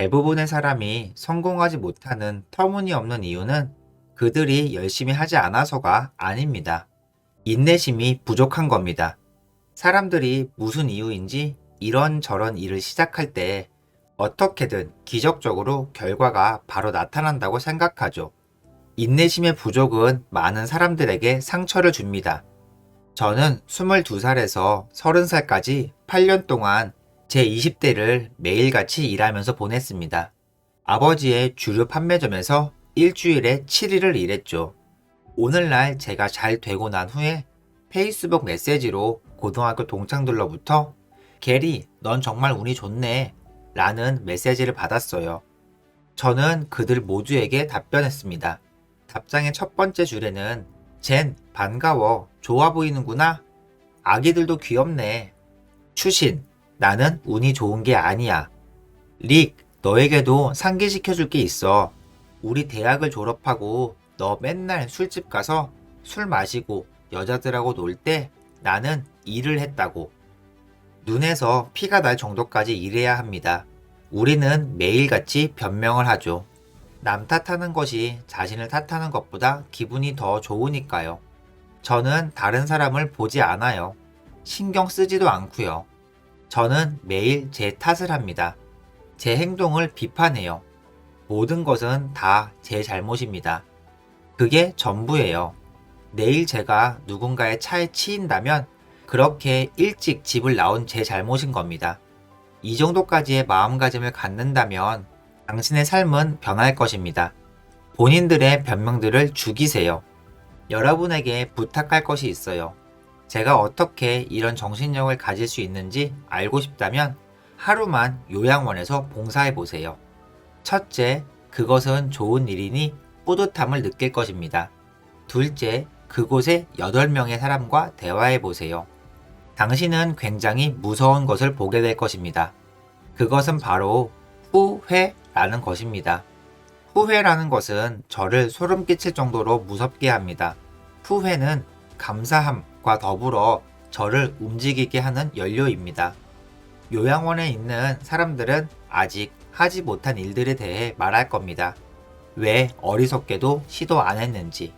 대부분의 사람이 성공하지 못하는 터무니없는 이유는 그들이 열심히 하지 않아서가 아닙니다. 인내심이 부족한 겁니다. 사람들이 무슨 이유인지 이런저런 일을 시작할 때 어떻게든 기적적으로 결과가 바로 나타난다고 생각하죠. 인내심의 부족은 많은 사람들에게 상처를 줍니다. 저는 22살에서 30살까지 8년 동안 제 20대를 매일같이 일하면서 보냈습니다. 아버지의 주류 판매점에서 일주일에 7일을 일했죠. 오늘날 제가 잘 되고 난 후에 페이스북 메시지로 고등학교 동창들로부터 게리, 넌 정말 운이 좋네 라는 메시지를 받았어요. 저는 그들 모두에게 답변했습니다. 답장의 첫 번째 줄에는 젠, 반가워, 좋아 보이는구나. 아기들도 귀엽네. 추신, 나는 운이 좋은 게 아니야. 릭, 너에게도 상기시켜줄 게 있어. 우리 대학을 졸업하고 너 맨날 술집 가서 술 마시고 여자들하고 놀 때 나는 일을 했다고. 눈에서 피가 날 정도까지 일해야 합니다. 우리는 매일같이 변명을 하죠. 남 탓하는 것이 자신을 탓하는 것보다 기분이 더 좋으니까요. 저는 다른 사람을 보지 않아요. 신경 쓰지도 않고요. 저는 매일 제 탓을 합니다. 제 행동을 비판해요. 모든 것은 다 제 잘못입니다. 그게 전부예요. 내일 제가 누군가의 차에 치인다면 그렇게 일찍 집을 나온 제 잘못인 겁니다. 이 정도까지의 마음가짐을 갖는다면 당신의 삶은 변할 것입니다. 본인들의 변명들을 죽이세요. 여러분에게 부탁할 것이 있어요. 제가 어떻게 이런 정신력을 가질 수 있는지 알고 싶다면 하루만 요양원에서 봉사해 보세요. 첫째, 그것은 좋은 일이니 뿌듯함을 느낄 것입니다. 둘째, 그곳에 8명의 사람과 대화해 보세요. 당신은 굉장히 무서운 것을 보게 될 것입니다. 그것은 바로 후회라는 것입니다. 후회라는 것은 저를 소름 끼칠 정도로 무섭게 합니다. 후회는 감사함과 더불어 저를 움직이게 하는 연료입니다. 요양원에 있는 사람들은 아직 하지 못한 일들에 대해 말할 겁니다. 왜 어리석게도 시도 안 했는지.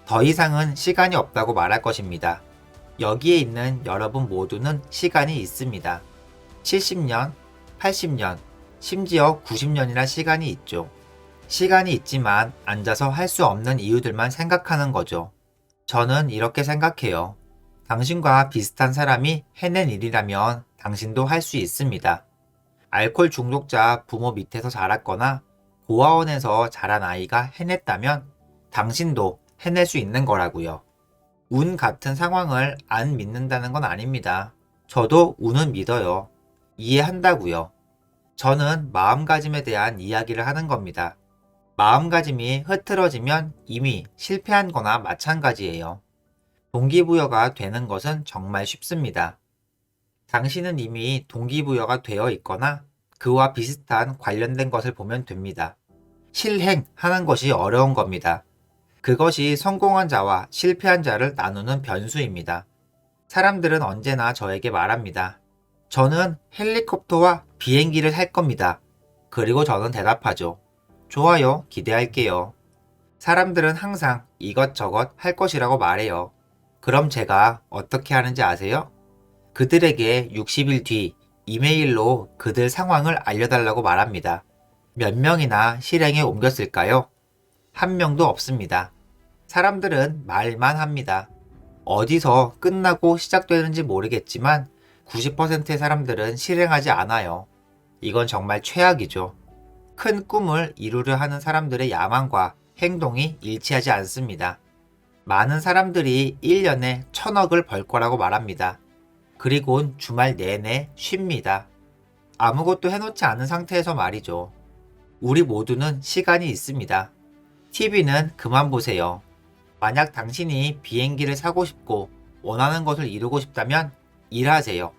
더 이상은 시간이 없다고 말할 것입니다. 여기에 있는 여러분 모두는 시간이 있습니다. 70년, 80년, 심지어 90년이나 시간이 있죠. 시간이 있지만 앉아서 할 수 없는 이유들만 생각하는 거죠. 저는 이렇게 생각해요. 당신과 비슷한 사람이 해낸 일이라면 당신도 할 수 있습니다. 알코올 중독자 부모 밑에서 자랐거나 고아원에서 자란 아이가 해냈다면 당신도 해낼 수 있는 거라고요. 운 같은 상황을 안 믿는다는 건 아닙니다. 저도 운은 믿어요. 이해한다고요. 저는 마음가짐에 대한 이야기를 하는 겁니다. 마음가짐이 흐트러지면 이미 실패한 거나 마찬가지예요. 동기부여가 되는 것은 정말 쉽습니다. 당신은 이미 동기부여가 되어 있거나 그와 비슷한 관련된 것을 보면 됩니다. 실행하는 것이 어려운 겁니다. 그것이 성공한 자와 실패한 자를 나누는 변수입니다. 사람들은 언제나 저에게 말합니다. 저는 헬리콥터와 비행기를 살 겁니다. 그리고 저는 대답하죠. 좋아요, 기대할게요. 사람들은 항상 이것저것 할 것이라고 말해요. 그럼 제가 어떻게 하는지 아세요? 그들에게 60일 뒤 이메일로 그들 상황을 알려달라고 말합니다. 몇 명이나 실행에 옮겼을까요? 한 명도 없습니다. 사람들은 말만 합니다. 어디서 끝나고 시작되는지 모르겠지만 90%의 사람들은 실행하지 않아요. 이건 정말 최악이죠. 큰 꿈을 이루려 하는 사람들의 야망과 행동이 일치하지 않습니다. 많은 사람들이 1년에 1000억을 벌 거라고 말합니다. 그리곤 주말 내내 쉽니다. 아무것도 해놓지 않은 상태에서 말이죠. 우리 모두는 시간이 있습니다. TV는 그만 보세요. 만약 당신이 비행기를 사고 싶고 원하는 것을 이루고 싶다면 일하세요.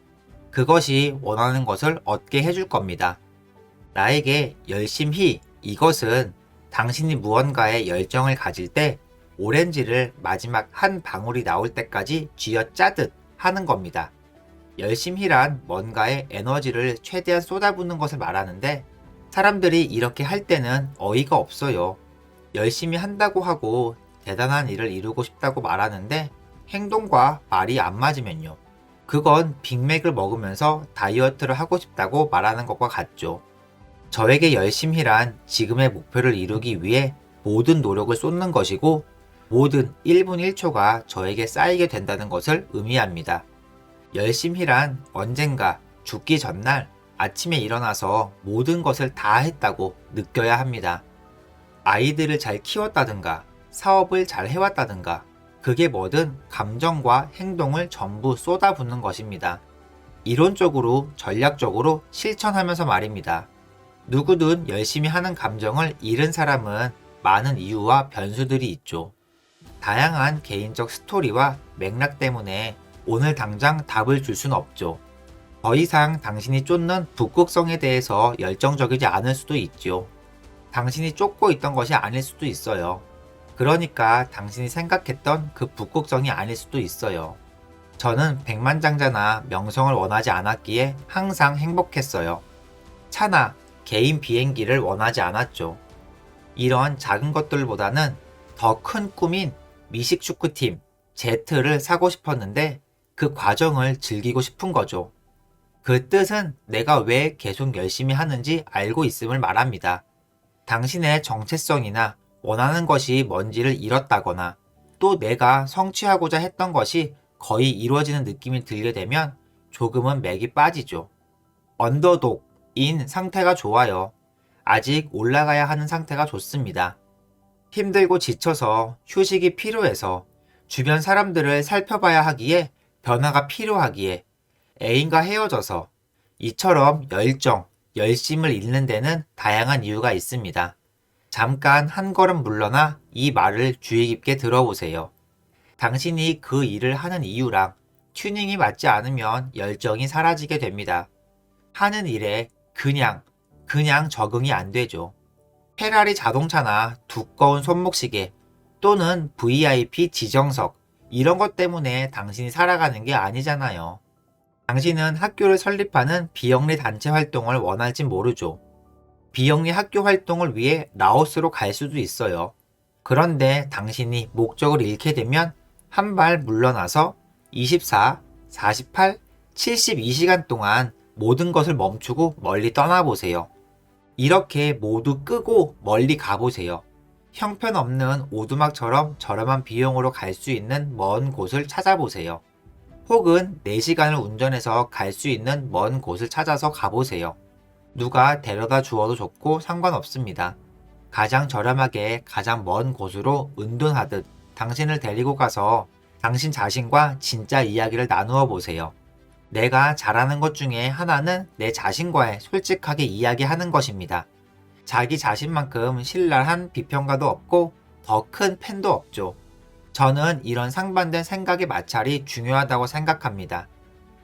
그것이 원하는 것을 얻게 해줄 겁니다. 나에게 열심히 이것은 당신이 무언가에 열정을 가질 때 오렌지를 마지막 한 방울이 나올 때까지 쥐어짜듯 하는 겁니다. 열심히란 뭔가에 에너지를 최대한 쏟아붓는 것을 말하는데 사람들이 이렇게 할 때는 어이가 없어요. 열심히 한다고 하고 대단한 일을 이루고 싶다고 말하는데 행동과 말이 안 맞으면요. 그건 빅맥을 먹으면서 다이어트를 하고 싶다고 말하는 것과 같죠. 저에게 열심히란 지금의 목표를 이루기 위해 모든 노력을 쏟는 것이고 모든 1분 1초가 저에게 쌓이게 된다는 것을 의미합니다. 열심히란 언젠가 죽기 전날 아침에 일어나서 모든 것을 다 했다고 느껴야 합니다. 아이들을 잘 키웠다든가 사업을 잘 해왔다든가 그게 뭐든 감정과 행동을 전부 쏟아붓는 것입니다. 이론적으로 전략적으로 실천하면서 말입니다. 누구든 열심히 하는 감정을 잃은 사람은 많은 이유와 변수들이 있죠. 다양한 개인적 스토리와 맥락 때문에 오늘 당장 답을 줄 수는 없죠. 더 이상 당신이 쫓는 북극성에 대해서 열정적이지 않을 수도 있죠. 당신이 쫓고 있던 것이 아닐 수도 있어요. 그러니까 당신이 생각했던 그 북극성이 아닐 수도 있어요. 저는 백만장자나 명성을 원하지 않았기에 항상 행복했어요. 차나 개인 비행기를 원하지 않았죠. 이런 작은 것들보다는 더 큰 꿈인 미식축구팀 제트를 사고 싶었는데 그 과정을 즐기고 싶은 거죠. 그 뜻은 내가 왜 계속 열심히 하는지 알고 있음을 말합니다. 당신의 정체성이나 원하는 것이 뭔지를 잃었다거나 또 내가 성취하고자 했던 것이 거의 이루어지는 느낌이 들게 되면 조금은 맥이 빠지죠. 언더독인 상태가 좋아요. 아직 올라가야 하는 상태가 좋습니다. 힘들고 지쳐서 휴식이 필요해서 주변 사람들을 살펴봐야 하기에 변화가 필요하기에 애인과 헤어져서 이처럼 열정, 열심을 잃는 데는 다양한 이유가 있습니다. 잠깐 한 걸음 물러나 이 말을 주의 깊게 들어보세요. 당신이 그 일을 하는 이유랑 튜닝이 맞지 않으면 열정이 사라지게 됩니다. 하는 일에 그냥 적응이 안 되죠. 페라리 자동차나 두꺼운 손목시계 또는 VIP 지정석 이런 것 때문에 당신이 살아가는 게 아니잖아요. 당신은 학교를 설립하는 비영리 단체 활동을 원할진 모르죠. 비영리 학교 활동을 위해 라오스로 갈 수도 있어요. 그런데 당신이 목적을 잃게 되면 한 발 물러나서 24, 48, 72시간 동안 모든 것을 멈추고 멀리 떠나보세요. 이렇게 모두 끄고 멀리 가보세요. 형편없는 오두막처럼 저렴한 비용으로 갈 수 있는 먼 곳을 찾아보세요. 혹은 4시간을 운전해서 갈 수 있는 먼 곳을 찾아서 가보세요. 누가 데려다 주어도 좋고 상관없습니다. 가장 저렴하게 가장 먼 곳으로 은둔하듯 당신을 데리고 가서 당신 자신과 진짜 이야기를 나누어 보세요. 내가 잘하는 것 중에 하나는 내 자신과의 솔직하게 이야기하는 것입니다. 자기 자신만큼 신랄한 비평가도 없고 더 큰 팬도 없죠. 저는 이런 상반된 생각의 마찰이 중요하다고 생각합니다.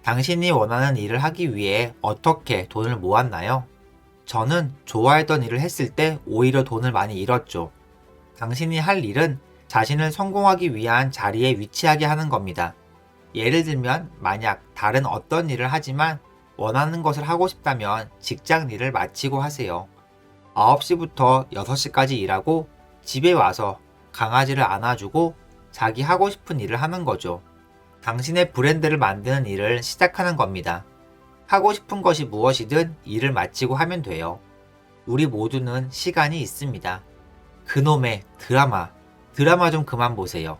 당신이 원하는 일을 하기 위해 어떻게 돈을 모았나요? 저는 좋아했던 일을 했을 때 오히려 돈을 많이 잃었죠. 당신이 할 일은 자신을 성공하기 위한 자리에 위치하게 하는 겁니다. 예를 들면 만약 다른 어떤 일을 하지만 원하는 것을 하고 싶다면 직장 일을 마치고 하세요. 9시부터 6시까지 일하고 집에 와서 강아지를 안아주고 자기 하고 싶은 일을 하는 거죠. 당신의 브랜드를 만드는 일을 시작하는 겁니다. 하고 싶은 것이 무엇이든 일을 마치고 하면 돼요. 우리 모두는 시간이 있습니다. 그놈의 드라마 좀 그만 보세요.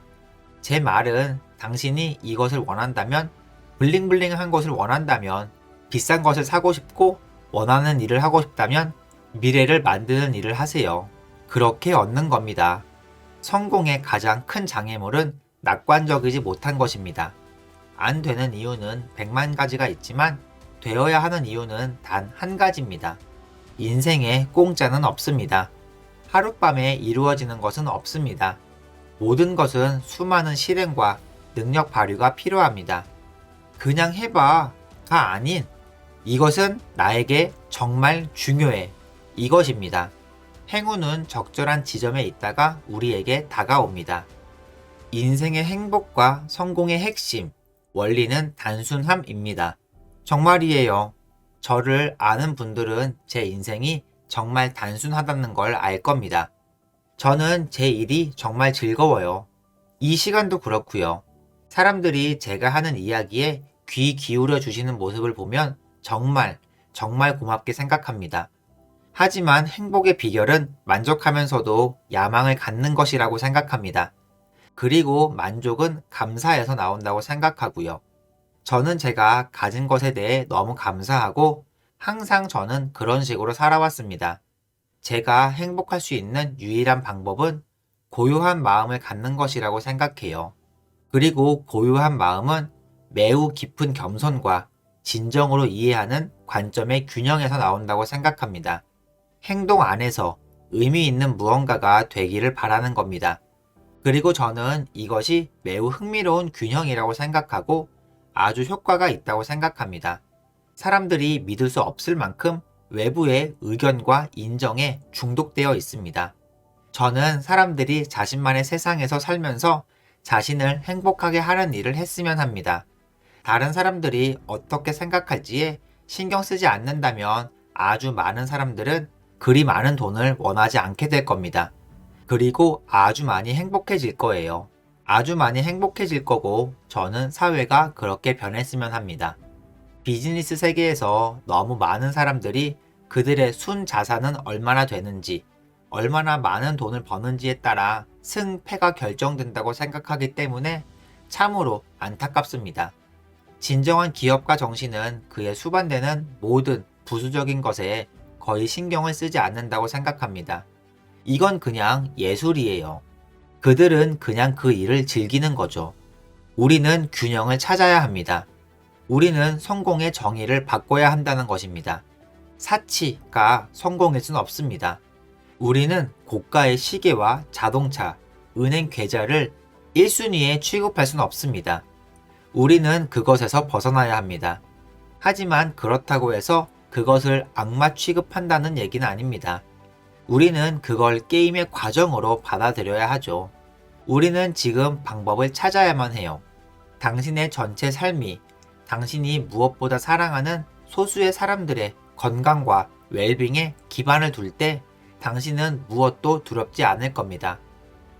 제 말은 당신이 이것을 원한다면, 블링블링한 것을 원한다면, 비싼 것을 사고 싶고 원하는 일을 하고 싶다면 미래를 만드는 일을 하세요. 그렇게 얻는 겁니다. 성공의 가장 큰 장애물은 낙관적이지 못한 것입니다. 안 되는 이유는 100만 가지가 있지만 되어야 하는 이유는 단 한 가지입니다. 인생에 공짜는 없습니다. 하룻밤에 이루어지는 것은 없습니다. 모든 것은 수많은 실행과 능력 발휘가 필요합니다. 그냥 해봐가 아닌 이것은 나에게 정말 중요해. 이것입니다. 행운은 적절한 지점에 있다가 우리에게 다가옵니다. 인생의 행복과 성공의 핵심, 원리는 단순함입니다. 정말이에요. 저를 아는 분들은 제 인생이 정말 단순하다는 걸 알 겁니다. 저는 제 일이 정말 즐거워요. 이 시간도 그렇고요. 사람들이 제가 하는 이야기에 귀 기울여 주시는 모습을 보면 정말 고맙게 생각합니다. 하지만 행복의 비결은 만족하면서도 야망을 갖는 것이라고 생각합니다. 그리고 만족은 감사에서 나온다고 생각하고요. 저는 제가 가진 것에 대해 너무 감사하고 항상 저는 그런 식으로 살아왔습니다. 제가 행복할 수 있는 유일한 방법은 고요한 마음을 갖는 것이라고 생각해요. 그리고 고요한 마음은 매우 깊은 겸손과 진정으로 이해하는 관점의 균형에서 나온다고 생각합니다. 행동 안에서 의미 있는 무언가가 되기를 바라는 겁니다. 그리고 저는 이것이 매우 흥미로운 균형이라고 생각하고 아주 효과가 있다고 생각합니다. 사람들이 믿을 수 없을 만큼 외부의 의견과 인정에 중독되어 있습니다. 저는 사람들이 자신만의 세상에서 살면서 자신을 행복하게 하는 일을 했으면 합니다. 다른 사람들이 어떻게 생각할지에 신경 쓰지 않는다면 아주 많은 사람들은 그리 많은 돈을 원하지 않게 될 겁니다. 그리고 아주 많이 행복해질 거예요. 아주 많이 행복해질 거고 저는 사회가 그렇게 변했으면 합니다. 비즈니스 세계에서 너무 많은 사람들이 그들의 순 자산은 얼마나 되는지, 얼마나 많은 돈을 버는지에 따라 승패가 결정된다고 생각하기 때문에 참으로 안타깝습니다. 진정한 기업가 정신은 그에 수반되는 모든 부수적인 것에 거의 신경을 쓰지 않는다고 생각합니다. 이건 그냥 예술이에요. 그들은 그냥 그 일을 즐기는 거죠. 우리는 균형을 찾아야 합니다. 우리는 성공의 정의를 바꿔야 한다는 것입니다. 사치가 성공일 수는 없습니다. 우리는 고가의 시계와 자동차, 은행 계좌를 1순위에 취급할 수는 없습니다. 우리는 그것에서 벗어나야 합니다. 하지만 그렇다고 해서 그것을 악마 취급한다는 얘기는 아닙니다. 우리는 그걸 게임의 과정으로 받아들여야 하죠. 우리는 지금 방법을 찾아야만 해요. 당신의 전체 삶이 당신이 무엇보다 사랑하는 소수의 사람들의 건강과 웰빙에 기반을 둘 때 당신은 무엇도 두렵지 않을 겁니다.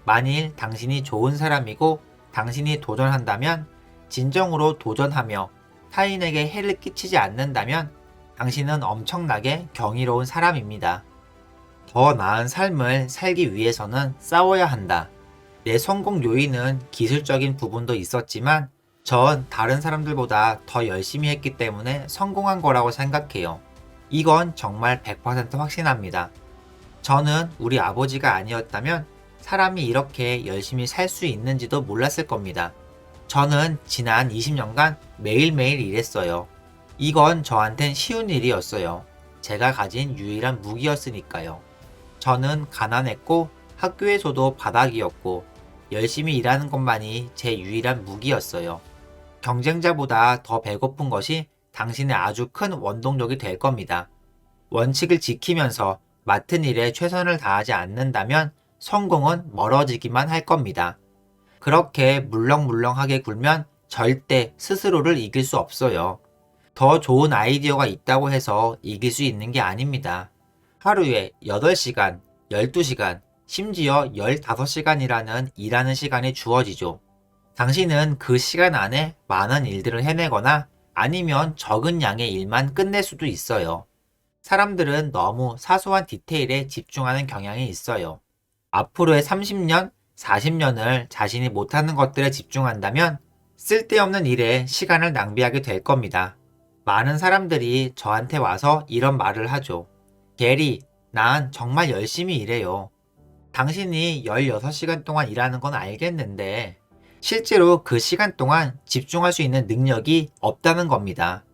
만일 당신이 좋은 사람이고 당신이 도전한다면, 진정으로 도전하며 타인에게 해를 끼치지 않는다면 당신은 엄청나게 경이로운 사람입니다. 더 나은 삶을 살기 위해서는 싸워야 한다. 내 성공 요인은 기술적인 부분도 있었지만 전 다른 사람들보다 더 열심히 했기 때문에 성공한 거라고 생각해요. 이건 정말 100% 확신합니다. 저는 우리 아버지가 아니었다면 사람이 이렇게 열심히 살 수 있는지도 몰랐을 겁니다. 저는 지난 20년간 매일매일 일했어요. 이건 저한텐 쉬운 일이었어요. 제가 가진 유일한 무기였으니까요. 저는 가난했고 학교에서도 바닥이었고 열심히 일하는 것만이 제 유일한 무기였어요. 경쟁자보다 더 배고픈 것이 당신의 아주 큰 원동력이 될 겁니다. 원칙을 지키면서 맡은 일에 최선을 다하지 않는다면 성공은 멀어지기만 할 겁니다. 그렇게 물렁물렁하게 굴면 절대 스스로를 이길 수 없어요. 더 좋은 아이디어가 있다고 해서 이길 수 있는 게 아닙니다. 하루에 8시간, 12시간, 심지어 15시간이라는 일하는 시간이 주어지죠. 당신은 그 시간 안에 많은 일들을 해내거나 아니면 적은 양의 일만 끝낼 수도 있어요. 사람들은 너무 사소한 디테일에 집중하는 경향이 있어요. 앞으로의 30년, 40년을 자신이 못하는 것들에 집중한다면 쓸데없는 일에 시간을 낭비하게 될 겁니다. 많은 사람들이 저한테 와서 이런 말을 하죠. 게리, 난 정말 열심히 일해요. 당신이 16시간 동안 일하는 건 알겠는데 실제로 그 시간 동안 집중할 수 있는 능력이 없다는 겁니다.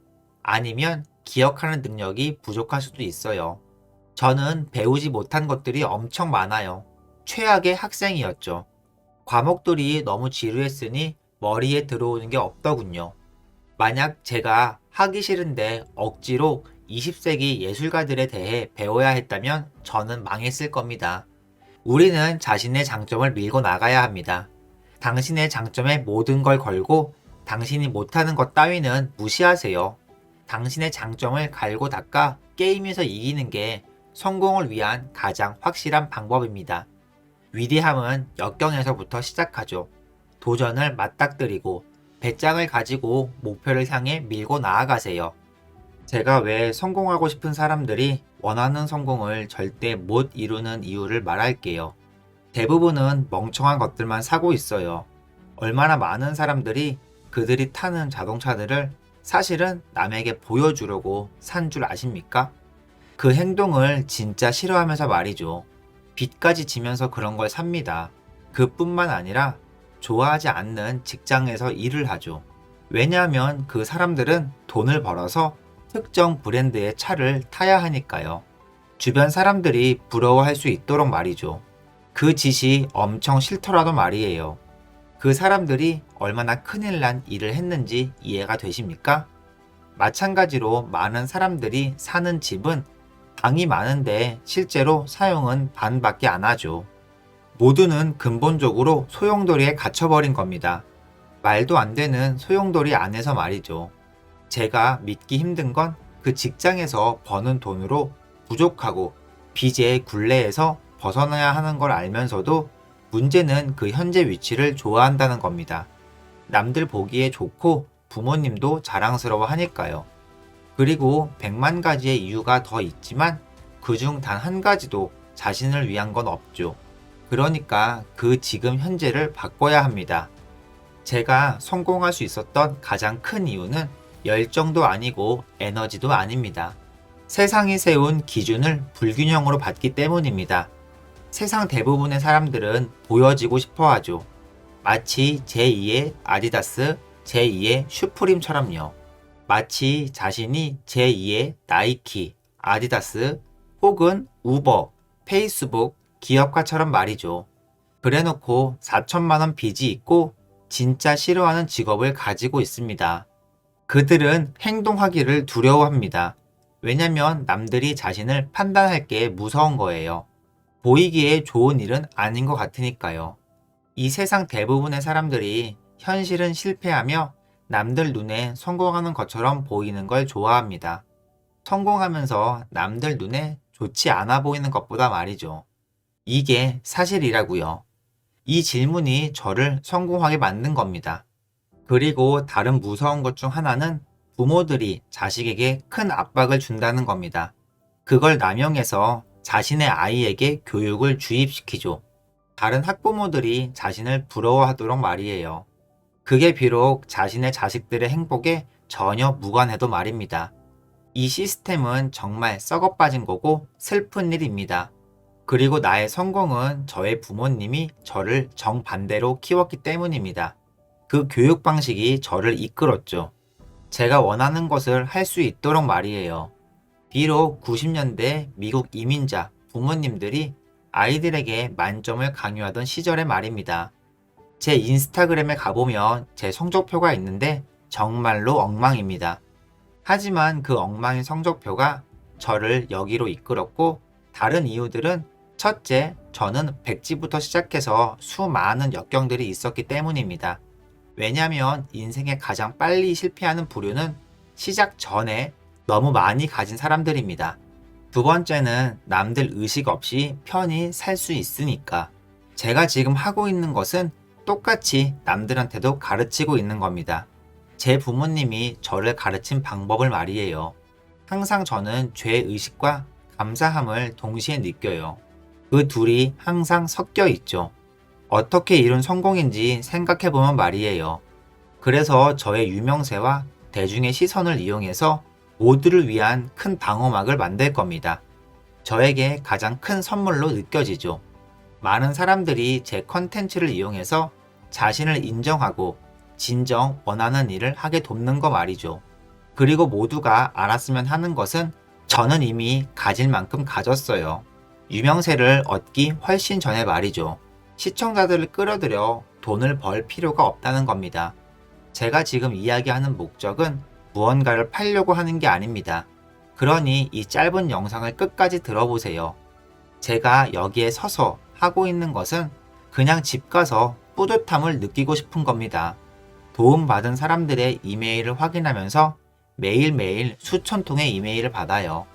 아니면 기억하는 능력이 부족할 수도 있어요. 저는 배우지 못한 것들이 엄청 많아요. 최악의 학생이었죠. 과목들이 너무 지루했으니 머리에 들어오는 게 없더군요. 만약 제가 하기 싫은데 억지로 20세기 예술가들에 대해 배워야 했다면 저는 망했을 겁니다. 우리는 자신의 장점을 밀고 나가야 합니다. 당신의 장점에 모든 걸 걸고 당신이 못하는 것 따위는 무시하세요. 당신의 장점을 갈고 닦아 게임에서 이기는 게 성공을 위한 가장 확실한 방법입니다. 위대함은 역경에서부터 시작하죠. 도전을 맞닥뜨리고 배짱을 가지고 목표를 향해 밀고 나아가세요. 제가 왜 성공하고 싶은 사람들이 원하는 성공을 절대 못 이루는 이유를 말할게요. 대부분은 멍청한 것들만 사고 있어요. 얼마나 많은 사람들이 그들이 타는 자동차들을 사실은 남에게 보여주려고 산 줄 아십니까? 그 행동을 진짜 싫어하면서 말이죠. 빚까지 지면서 그런 걸 삽니다. 그뿐만 아니라 좋아하지 않는 직장에서 일을 하죠. 왜냐하면 그 사람들은 돈을 벌어서 특정 브랜드의 차를 타야 하니까요. 주변 사람들이 부러워할 수 있도록 말이죠. 그 짓이 엄청 싫더라도 말이에요. 그 사람들이 얼마나 큰일 난 일을 했는지 이해가 되십니까? 마찬가지로 많은 사람들이 사는 집은 방이 많은데 실제로 사용은 반밖에 안 하죠. 모두는 근본적으로 소용돌이에 갇혀버린 겁니다. 말도 안 되는 소용돌이 안에서 말이죠. 제가 믿기 힘든 건 그 직장에서 버는 돈으로 부족하고 빚의 굴레에서 벗어나야 하는 걸 알면서도 문제는 그 현재 위치를 좋아한다는 겁니다. 남들 보기에 좋고 부모님도 자랑스러워 하니까요. 그리고 100만 가지의 이유가 더 있지만 그중 단 한 가지도 자신을 위한 건 없죠. 그러니까 그 지금 현재를 바꿔야 합니다. 제가 성공할 수 있었던 가장 큰 이유는 열정도 아니고 에너지도 아닙니다. 세상이 세운 기준을 불균형으로 봤기 때문입니다. 세상 대부분의 사람들은 보여지고 싶어 하죠. 마치 제2의 아디다스, 제2의 슈프림처럼요. 마치 자신이 제2의 나이키, 아디다스, 혹은 우버, 페이스북, 기업가처럼 말이죠. 그래놓고 4천만 원 빚이 있고 진짜 싫어하는 직업을 가지고 있습니다. 그들은 행동하기를 두려워합니다. 왜냐면 남들이 자신을 판단할 게 무서운 거예요. 보이기에 좋은 일은 아닌 것 같으니까요. 이 세상 대부분의 사람들이 현실은 실패하며 남들 눈에 성공하는 것처럼 보이는 걸 좋아합니다. 성공하면서 남들 눈에 좋지 않아 보이는 것보다 말이죠. 이게 사실이라고요. 이 질문이 저를 성공하게 만든 겁니다. 그리고 다른 무서운 것 중 하나는 부모들이 자식에게 큰 압박을 준다는 겁니다. 그걸 남용해서 자신의 아이에게 교육을 주입시키죠. 다른 학부모들이 자신을 부러워하도록 말이에요. 그게 비록 자신의 자식들의 행복에 전혀 무관해도 말입니다. 이 시스템은 정말 썩어빠진 거고 슬픈 일입니다. 그리고 나의 성공은 저의 부모님이 저를 정반대로 키웠기 때문입니다. 그 교육 방식이 저를 이끌었죠. 제가 원하는 것을 할 수 있도록 말이에요. 비록 90년대 미국 이민자 부모님들이 아이들에게 만점을 강요하던 시절의 말입니다. 제 인스타그램에 가보면 제 성적표가 있는데 정말로 엉망입니다. 하지만 그 엉망인 성적표가 저를 여기로 이끌었고 다른 이유들은 첫째, 저는 백지부터 시작해서 수많은 역경들이 있었기 때문입니다. 왜냐하면 인생에 가장 빨리 실패하는 부류는 시작 전에 너무 많이 가진 사람들입니다. 두 번째는 남들 의식 없이 편히 살 수 있으니까. 제가 지금 하고 있는 것은 똑같이 남들한테도 가르치고 있는 겁니다. 제 부모님이 저를 가르친 방법을 말이에요. 항상 저는 죄의식과 감사함을 동시에 느껴요. 그 둘이 항상 섞여 있죠. 어떻게 이룬 성공인지 생각해보면 말이에요. 그래서 저의 유명세와 대중의 시선을 이용해서 모두를 위한 큰 방어막을 만들 겁니다. 저에게 가장 큰 선물로 느껴지죠. 많은 사람들이 제 컨텐츠를 이용해서 자신을 인정하고 진정 원하는 일을 하게 돕는 거 말이죠. 그리고 모두가 알았으면 하는 것은 저는 이미 가질 만큼 가졌어요. 유명세를 얻기 훨씬 전에 말이죠. 시청자들을 끌어들여 돈을 벌 필요가 없다는 겁니다. 제가 지금 이야기하는 목적은 무언가를 팔려고 하는 게 아닙니다. 그러니 이 짧은 영상을 끝까지 들어보세요. 제가 여기에 서서 하고 있는 것은 그냥 집 가서 뿌듯함을 느끼고 싶은 겁니다. 도움받은 사람들의 이메일을 확인하면서 매일매일 수천 통의 이메일을 받아요.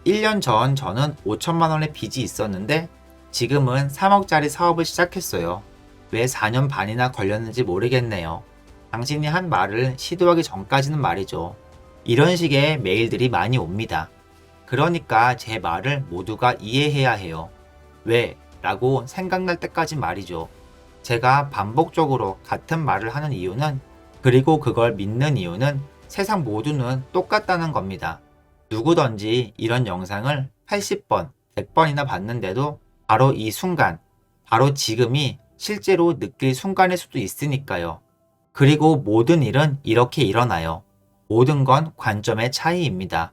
1년 전 저는 5천만 원의 빚이 있었는데 지금은 3억짜리 사업을 시작했어요. 왜 4년 반이나 걸렸는지 모르겠네요. 당신이 한 말을 시도하기 전까지는 말이죠. 이런 식의 메일들이 많이 옵니다. 그러니까 제 말을 모두가 이해해야 해요. 왜? 라고 생각날 때까지 말이죠. 제가 반복적으로 같은 말을 하는 이유는, 그리고 그걸 믿는 이유는 세상 모두는 똑같다는 겁니다. 누구든지 이런 영상을 80번, 100번이나 봤는데도 바로 이 순간, 바로 지금이 실제로 느낄 순간일 수도 있으니까요. 그리고 모든 일은 이렇게 일어나요. 모든 건 관점의 차이입니다.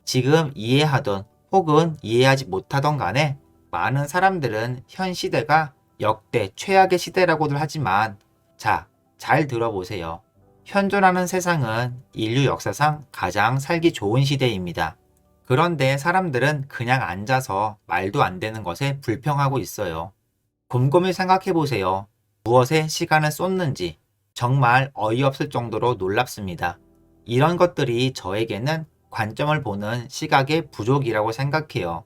지금 이해하던 혹은 이해하지 못하던 간에 많은 사람들은 현 시대가 역대 최악의 시대라고들 하지만, 자, 잘 들어보세요. 현존하는 세상은 인류 역사상 가장 살기 좋은 시대입니다. 그런데 사람들은 그냥 앉아서 말도 안 되는 것에 불평하고 있어요. 곰곰이 생각해 보세요. 무엇에 시간을 쏟는지 정말 어이없을 정도로 놀랍습니다. 이런 것들이 저에게는 관점을 보는 시각의 부족이라고 생각해요.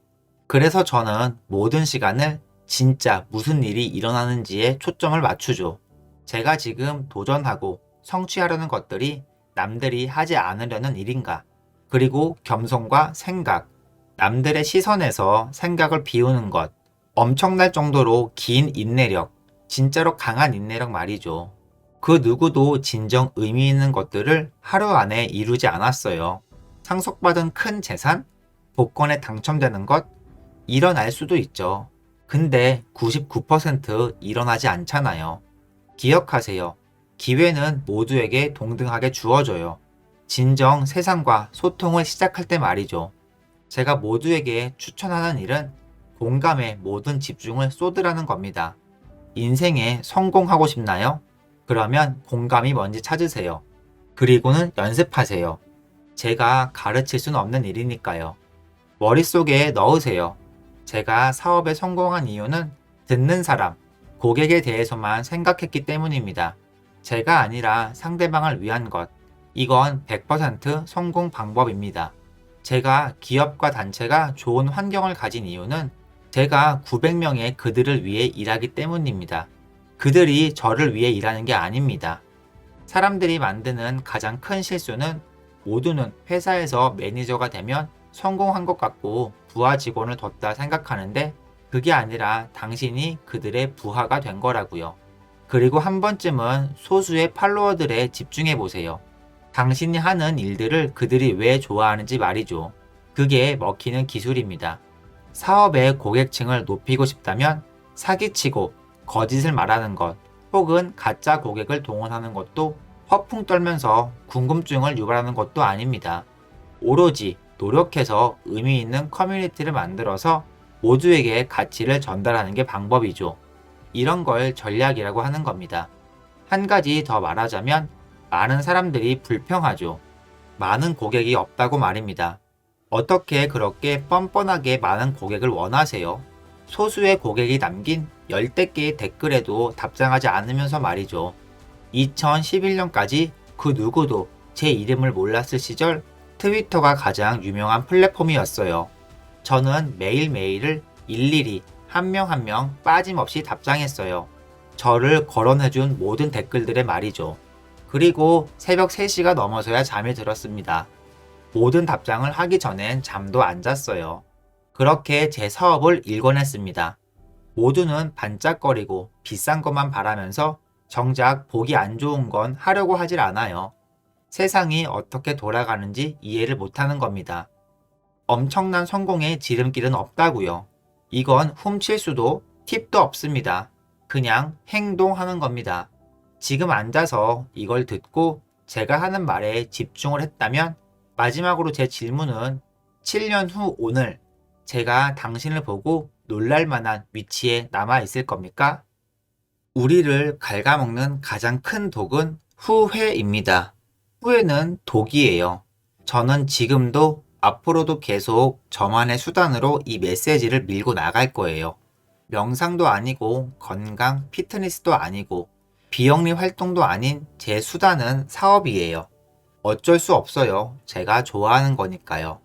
그래서 저는 모든 시간을 진짜 무슨 일이 일어나는지에 초점을 맞추죠. 제가 지금 도전하고 성취하려는 것들이 남들이 하지 않으려는 일인가? 그리고 겸손과 생각, 남들의 시선에서 생각을 비우는 것, 엄청날 정도로 긴 인내력, 진짜로 강한 인내력 말이죠. 그 누구도 진정 의미 있는 것들을 하루 안에 이루지 않았어요. 상속받은 큰 재산, 복권에 당첨되는 것, 일어날 수도 있죠. 근데 99% 일어나지 않잖아요. 기억하세요. 기회는 모두에게 동등하게 주어져요. 진정 세상과 소통을 시작할 때 말이죠. 제가 모두에게 추천하는 일은 공감에 모든 집중을 쏟으라는 겁니다. 인생에 성공하고 싶나요? 그러면 공감이 뭔지 찾으세요. 그리고는 연습하세요. 제가 가르칠 수는 없는 일이니까요. 머릿속에 넣으세요. 제가 사업에 성공한 이유는 듣는 사람, 고객에 대해서만 생각했기 때문입니다. 제가 아니라 상대방을 위한 것. 이건 100% 성공 방법입니다. 제가 기업과 단체가 좋은 환경을 가진 이유는 제가 900명의 그들을 위해 일하기 때문입니다. 그들이 저를 위해 일하는 게 아닙니다. 사람들이 만드는 가장 큰 실수는 모두는 회사에서 매니저가 되면 성공한 것 같고 부하 직원을 뒀다 생각하는데 그게 아니라 당신이 그들의 부하가 된 거라고요. 그리고 한 번쯤은 소수의 팔로워들에 집중해 보세요. 당신이 하는 일들을 그들이 왜 좋아하는지 말이죠. 그게 먹히는 기술입니다. 사업의 고객층을 높이고 싶다면 사기치고 거짓을 말하는 것 혹은 가짜 고객을 동원하는 것도 허풍 떨면서 궁금증을 유발하는 것도 아닙니다. 오로지 노력해서 의미 있는 커뮤니티를 만들어서 모두에게 가치를 전달하는 게 방법이죠. 이런 걸 전략이라고 하는 겁니다. 한 가지 더 말하자면 많은 사람들이 불평하죠. 많은 고객이 없다고 말입니다. 어떻게 그렇게 뻔뻔하게 많은 고객을 원하세요? 소수의 고객이 남긴 열댓 개의 댓글에도 답장하지 않으면서 말이죠. 2011년까지 그 누구도 제 이름을 몰랐을 시절 트위터가 가장 유명한 플랫폼이었어요. 저는 매일매일을 일일이 한 명 한 명 빠짐없이 답장했어요. 저를 거론해준 모든 댓글들의 말이죠. 그리고 새벽 3시가 넘어서야 잠이 들었습니다. 모든 답장을 하기 전엔 잠도 안 잤어요. 그렇게 제 사업을 일궈냈습니다. 모두는 반짝거리고 비싼 것만 바라면서 정작 보기 안 좋은 건 하려고 하질 않아요. 세상이 어떻게 돌아가는지 이해를 못하는 겁니다. 엄청난 성공의 지름길은 없다고요. 이건 훔칠 수도 팁도 없습니다. 그냥 행동하는 겁니다. 지금 앉아서 이걸 듣고 제가 하는 말에 집중을 했다면 마지막으로 제 질문은 7년 후 오늘 제가 당신을 보고 놀랄 만한 위치에 남아 있을 겁니까? 우리를 갉아먹는 가장 큰 독은 후회입니다. 후회는 독이에요. 저는 지금도 앞으로도 계속 저만의 수단으로 이 메시지를 밀고 나갈 거예요. 명상도 아니고 건강, 피트니스도 아니고 비영리 활동도 아닌 제 수단은 사업이에요. 어쩔 수 없어요. 제가 좋아하는 거니까요.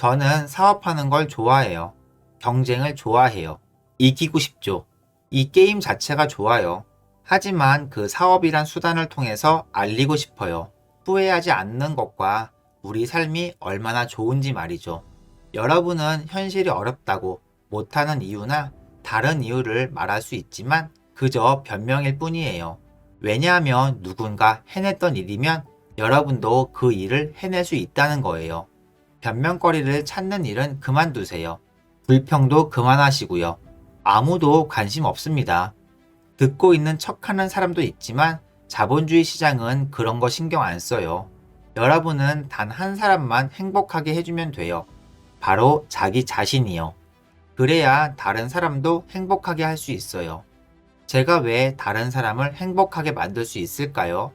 저는 사업하는 걸 좋아해요. 경쟁을 좋아해요. 이기고 싶죠. 이 게임 자체가 좋아요. 하지만 그 사업이란 수단을 통해서 알리고 싶어요. 후회하지 않는 것과 우리 삶이 얼마나 좋은지 말이죠. 여러분은 현실이 어렵다고 못하는 이유나 다른 이유를 말할 수 있지만 그저 변명일 뿐이에요. 왜냐하면 누군가 해냈던 일이면 여러분도 그 일을 해낼 수 있다는 거예요. 변명거리를 찾는 일은 그만두세요. 불평도 그만하시고요. 아무도 관심 없습니다. 듣고 있는 척하는 사람도 있지만 자본주의 시장은 그런 거 신경 안 써요. 여러분은 단 한 사람만 행복하게 해주면 돼요. 바로 자기 자신이요. 그래야 다른 사람도 행복하게 할 수 있어요. 제가 왜 다른 사람을 행복하게 만들 수 있을까요?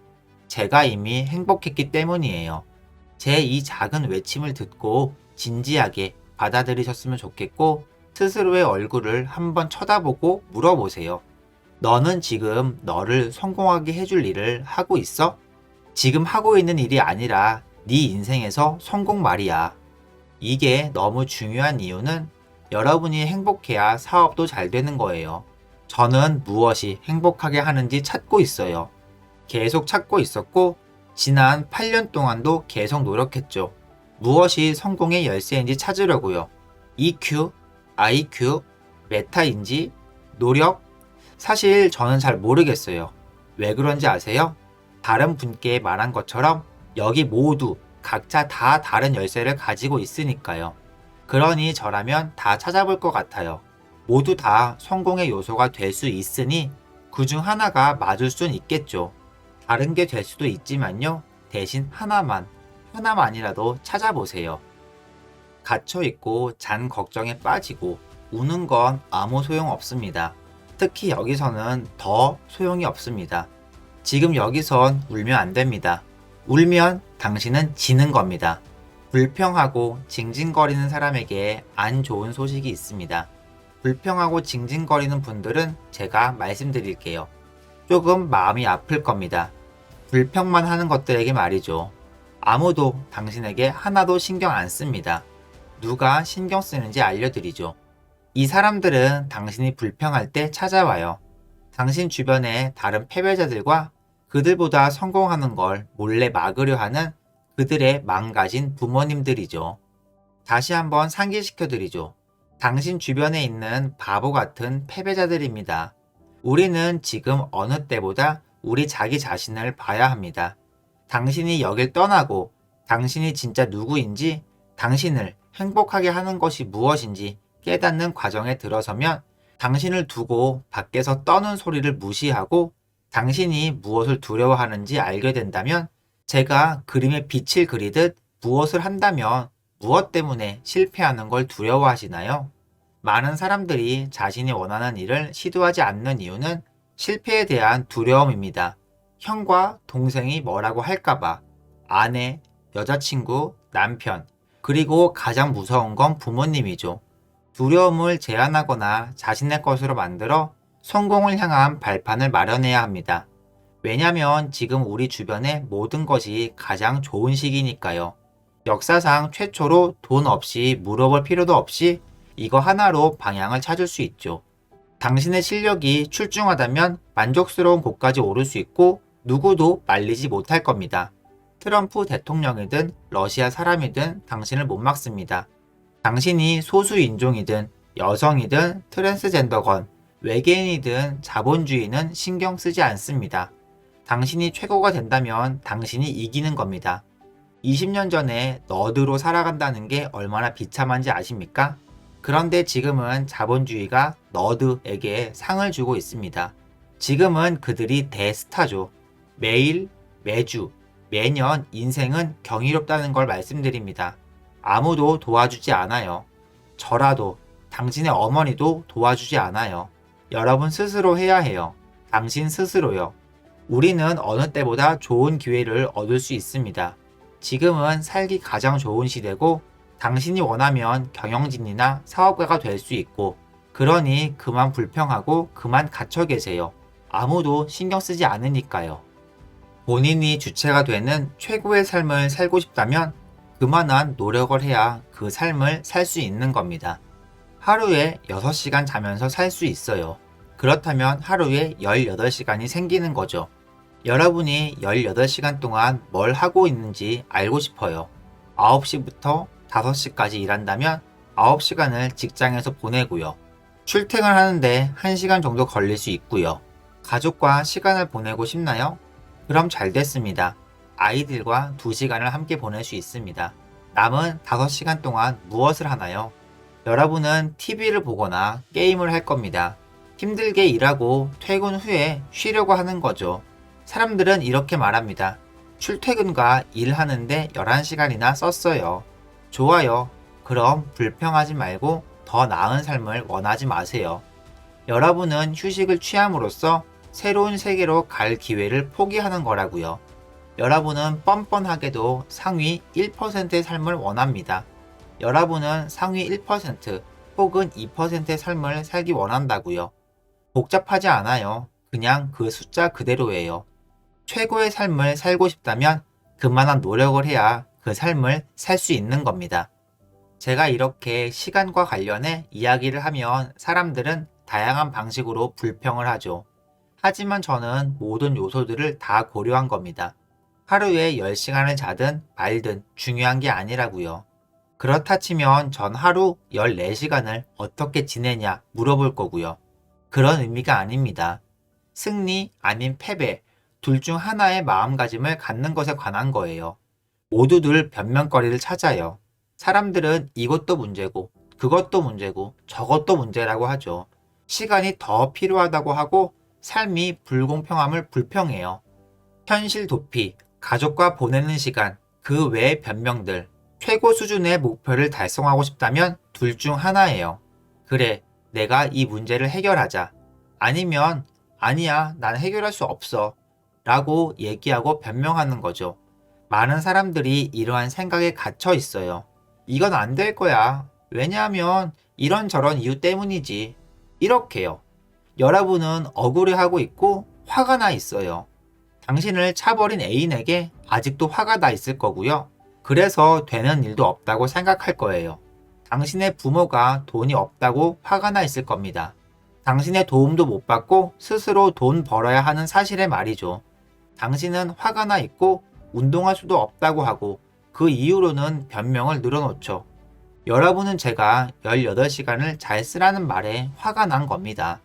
제가 이미 행복했기 때문이에요. 제 이 작은 외침을 듣고 진지하게 받아들이셨으면 좋겠고, 스스로의 얼굴을 한번 쳐다보고 물어보세요. 너는 지금 너를 성공하게 해줄 일을 하고 있어? 지금 하고 있는 일이 아니라 네 인생에서 성공 말이야. 이게 너무 중요한 이유는 여러분이 행복해야 사업도 잘 되는 거예요. 저는 무엇이 행복하게 하는지 찾고 있어요. 계속 찾고 있었고, 지난 8년 동안도 계속 노력했죠. 무엇이 성공의 열쇠인지 찾으려고요. EQ, IQ, 메타인지, 노력? 사실 저는 잘 모르겠어요. 왜 그런지 아세요? 다른 분께 말한 것처럼 여기 모두 각자 다 다른 열쇠를 가지고 있으니까요. 그러니 저라면 다 찾아볼 것 같아요. 모두 다 성공의 요소가 될 수 있으니 그 중 하나가 맞을 순 있겠죠. 다른 게 될 수도 있지만요. 대신 하나만이라도 찾아보세요. 갇혀있고 잔 걱정에 빠지고 우는 건 아무 소용 없습니다. 특히 여기서는 더 소용이 없습니다. 지금 여기선 울면 안 됩니다. 울면 당신은 지는 겁니다. 불평하고 징징거리는 사람에게 안 좋은 소식이 있습니다. 불평하고 징징거리는 분들은 제가 말씀드릴게요. 조금 마음이 아플 겁니다. 불평만 하는 것들에게 말이죠. 아무도 당신에게 하나도 신경 안 씁니다. 누가 신경 쓰는지 알려드리죠. 이 사람들은 당신이 불평할 때 찾아와요. 당신 주변의 다른 패배자들과 그들보다 성공하는 걸 몰래 막으려 하는 그들의 망가진 부모님들이죠. 다시 한번 상기시켜드리죠. 당신 주변에 있는 바보 같은 패배자들입니다. 우리는 지금 어느 때보다 우리 자기 자신을 봐야 합니다. 당신이 여길 떠나고 당신이 진짜 누구인지, 당신을 행복하게 하는 것이 무엇인지 깨닫는 과정에 들어서면 당신을 두고 밖에서 떠는 소리를 무시하고 당신이 무엇을 두려워하는지 알게 된다면, 제가 그림에 빛을 그리듯 무엇을 한다면 무엇 때문에 실패하는 걸 두려워하시나요? 많은 사람들이 자신이 원하는 일을 시도하지 않는 이유는 실패에 대한 두려움입니다. 형과 동생이 뭐라고 할까봐, 아내, 여자친구, 남편, 그리고 가장 무서운 건 부모님이죠. 두려움을 제한하거나 자신의 것으로 만들어 성공을 향한 발판을 마련해야 합니다. 왜냐면 지금 우리 주변의 모든 것이 가장 좋은 시기니까요. 역사상 최초로 돈 없이 물어볼 필요도 없이 이거 하나로 방향을 찾을 수 있죠. 당신의 실력이 출중하다면 만족스러운 곳까지 오를 수 있고 누구도 말리지 못할 겁니다. 트럼프 대통령이든 러시아 사람이든 당신을 못 막습니다. 당신이 소수 인종이든 여성이든 트랜스젠더건 외계인이든 자본주의는 신경 쓰지 않습니다. 당신이 최고가 된다면 당신이 이기는 겁니다. 20년 전에 너드로 살아간다는 게 얼마나 비참한지 아십니까? 그런데 지금은 자본주의가 너드에게 상을 주고 있습니다. 지금은 그들이 대스타죠. 매일, 매주, 매년 인생은 경이롭다는 걸 말씀드립니다. 아무도 도와주지 않아요. 저라도, 당신의 어머니도 도와주지 않아요. 여러분 스스로 해야 해요. 당신 스스로요. 우리는 어느 때보다 좋은 기회를 얻을 수 있습니다. 지금은 살기 가장 좋은 시대고 당신이 원하면 경영진이나 사업가가 될 수 있고, 그러니 그만 불평하고 그만 갇혀 계세요. 아무도 신경 쓰지 않으니까요. 본인이 주체가 되는 최고의 삶을 살고 싶다면 그만한 노력을 해야 그 삶을 살 수 있는 겁니다. 하루에 6시간 자면서 살 수 있어요. 그렇다면 하루에 18시간이 생기는 거죠. 여러분이 18시간 동안 뭘 하고 있는지 알고 싶어요. 9시부터 5시까지 일한다면 9시간을 직장에서 보내고요. 출퇴근을 하는데 1시간 정도 걸릴 수 있고요. 가족과 시간을 보내고 싶나요? 그럼 잘 됐습니다. 아이들과 2시간을 함께 보낼 수 있습니다. 남은 5시간 동안 무엇을 하나요? 여러분은 TV를 보거나 게임을 할 겁니다. 힘들게 일하고 퇴근 후에 쉬려고 하는 거죠. 사람들은 이렇게 말합니다. 출퇴근과 일하는데 11시간이나 썼어요. 좋아요. 그럼 불평하지 말고 더 나은 삶을 원하지 마세요. 여러분은 휴식을 취함으로써 새로운 세계로 갈 기회를 포기하는 거라고요. 여러분은 뻔뻔하게도 상위 1%의 삶을 원합니다. 여러분은 상위 1% 혹은 2%의 삶을 살기 원한다고요. 복잡하지 않아요. 그냥 그 숫자 그대로예요. 최고의 삶을 살고 싶다면 그만한 노력을 해야 그 삶을 살 수 있는 겁니다. 제가 이렇게 시간과 관련해 이야기를 하면 사람들은 다양한 방식으로 불평을 하죠. 하지만 저는 모든 요소들을 다 고려한 겁니다. 하루에 10시간을 자든 말든 중요한 게 아니라고요. 그렇다 치면 전 하루 14시간을 어떻게 지내냐 물어볼 거고요. 그런 의미가 아닙니다. 승리 아닌 패배 둘 중 하나의 마음가짐을 갖는 것에 관한 거예요. 모두들 변명거리를 찾아요. 사람들은 이것도 문제고 그것도 문제고 저것도 문제라고 하죠. 시간이 더 필요하다고 하고 삶이 불공평함을 불평해요. 현실 도피, 가족과 보내는 시간, 그 외의 변명들, 최고 수준의 목표를 달성하고 싶다면 둘 중 하나예요. 그래, 내가 이 문제를 해결하자. 아니면, 아니야, 난 해결할 수 없어. 라고 얘기하고 변명하는 거죠. 많은 사람들이 이러한 생각에 갇혀 있어요. 이건 안 될 거야. 왜냐하면 이런저런 이유 때문이지. 이렇게요. 여러분은 억울해하고 있고 화가 나 있어요. 당신을 차버린 애인에게 아직도 화가 나 있을 거고요. 그래서 되는 일도 없다고 생각할 거예요. 당신의 부모가 돈이 없다고 화가 나 있을 겁니다. 당신의 도움도 못 받고 스스로 돈 벌어야 하는 사실에 말이죠. 당신은 화가 나 있고 운동할 수도 없다고 하고 그 이유로는 변명을 늘어놓죠. 여러분은 제가 18시간을 잘 쓰라는 말에 화가 난 겁니다.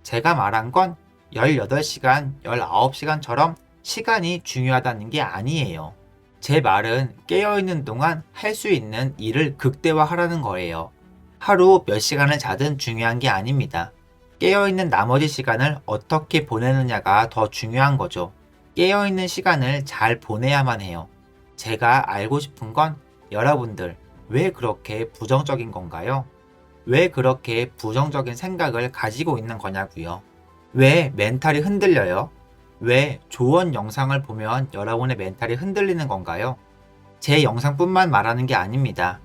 제가 말한 건 18시간, 19시간처럼 시간이 중요하다는 게 아니에요. 제 말은 깨어있는 동안 할 수 있는 일을 극대화하라는 거예요. 하루 몇 시간을 자든 중요한 게 아닙니다. 깨어있는 나머지 시간을 어떻게 보내느냐가 더 중요한 거죠. 깨어있는 시간을 잘 보내야만 해요. 제가 알고 싶은 건 여러분들 왜 그렇게 부정적인 건가요? 왜 그렇게 부정적인 생각을 가지고 있는 거냐고요. 왜 멘탈이 흔들려요? 왜 조언 영상을 보면 여러분의 멘탈이 흔들리는 건가요? 제 영상뿐만 말하는 게 아닙니다.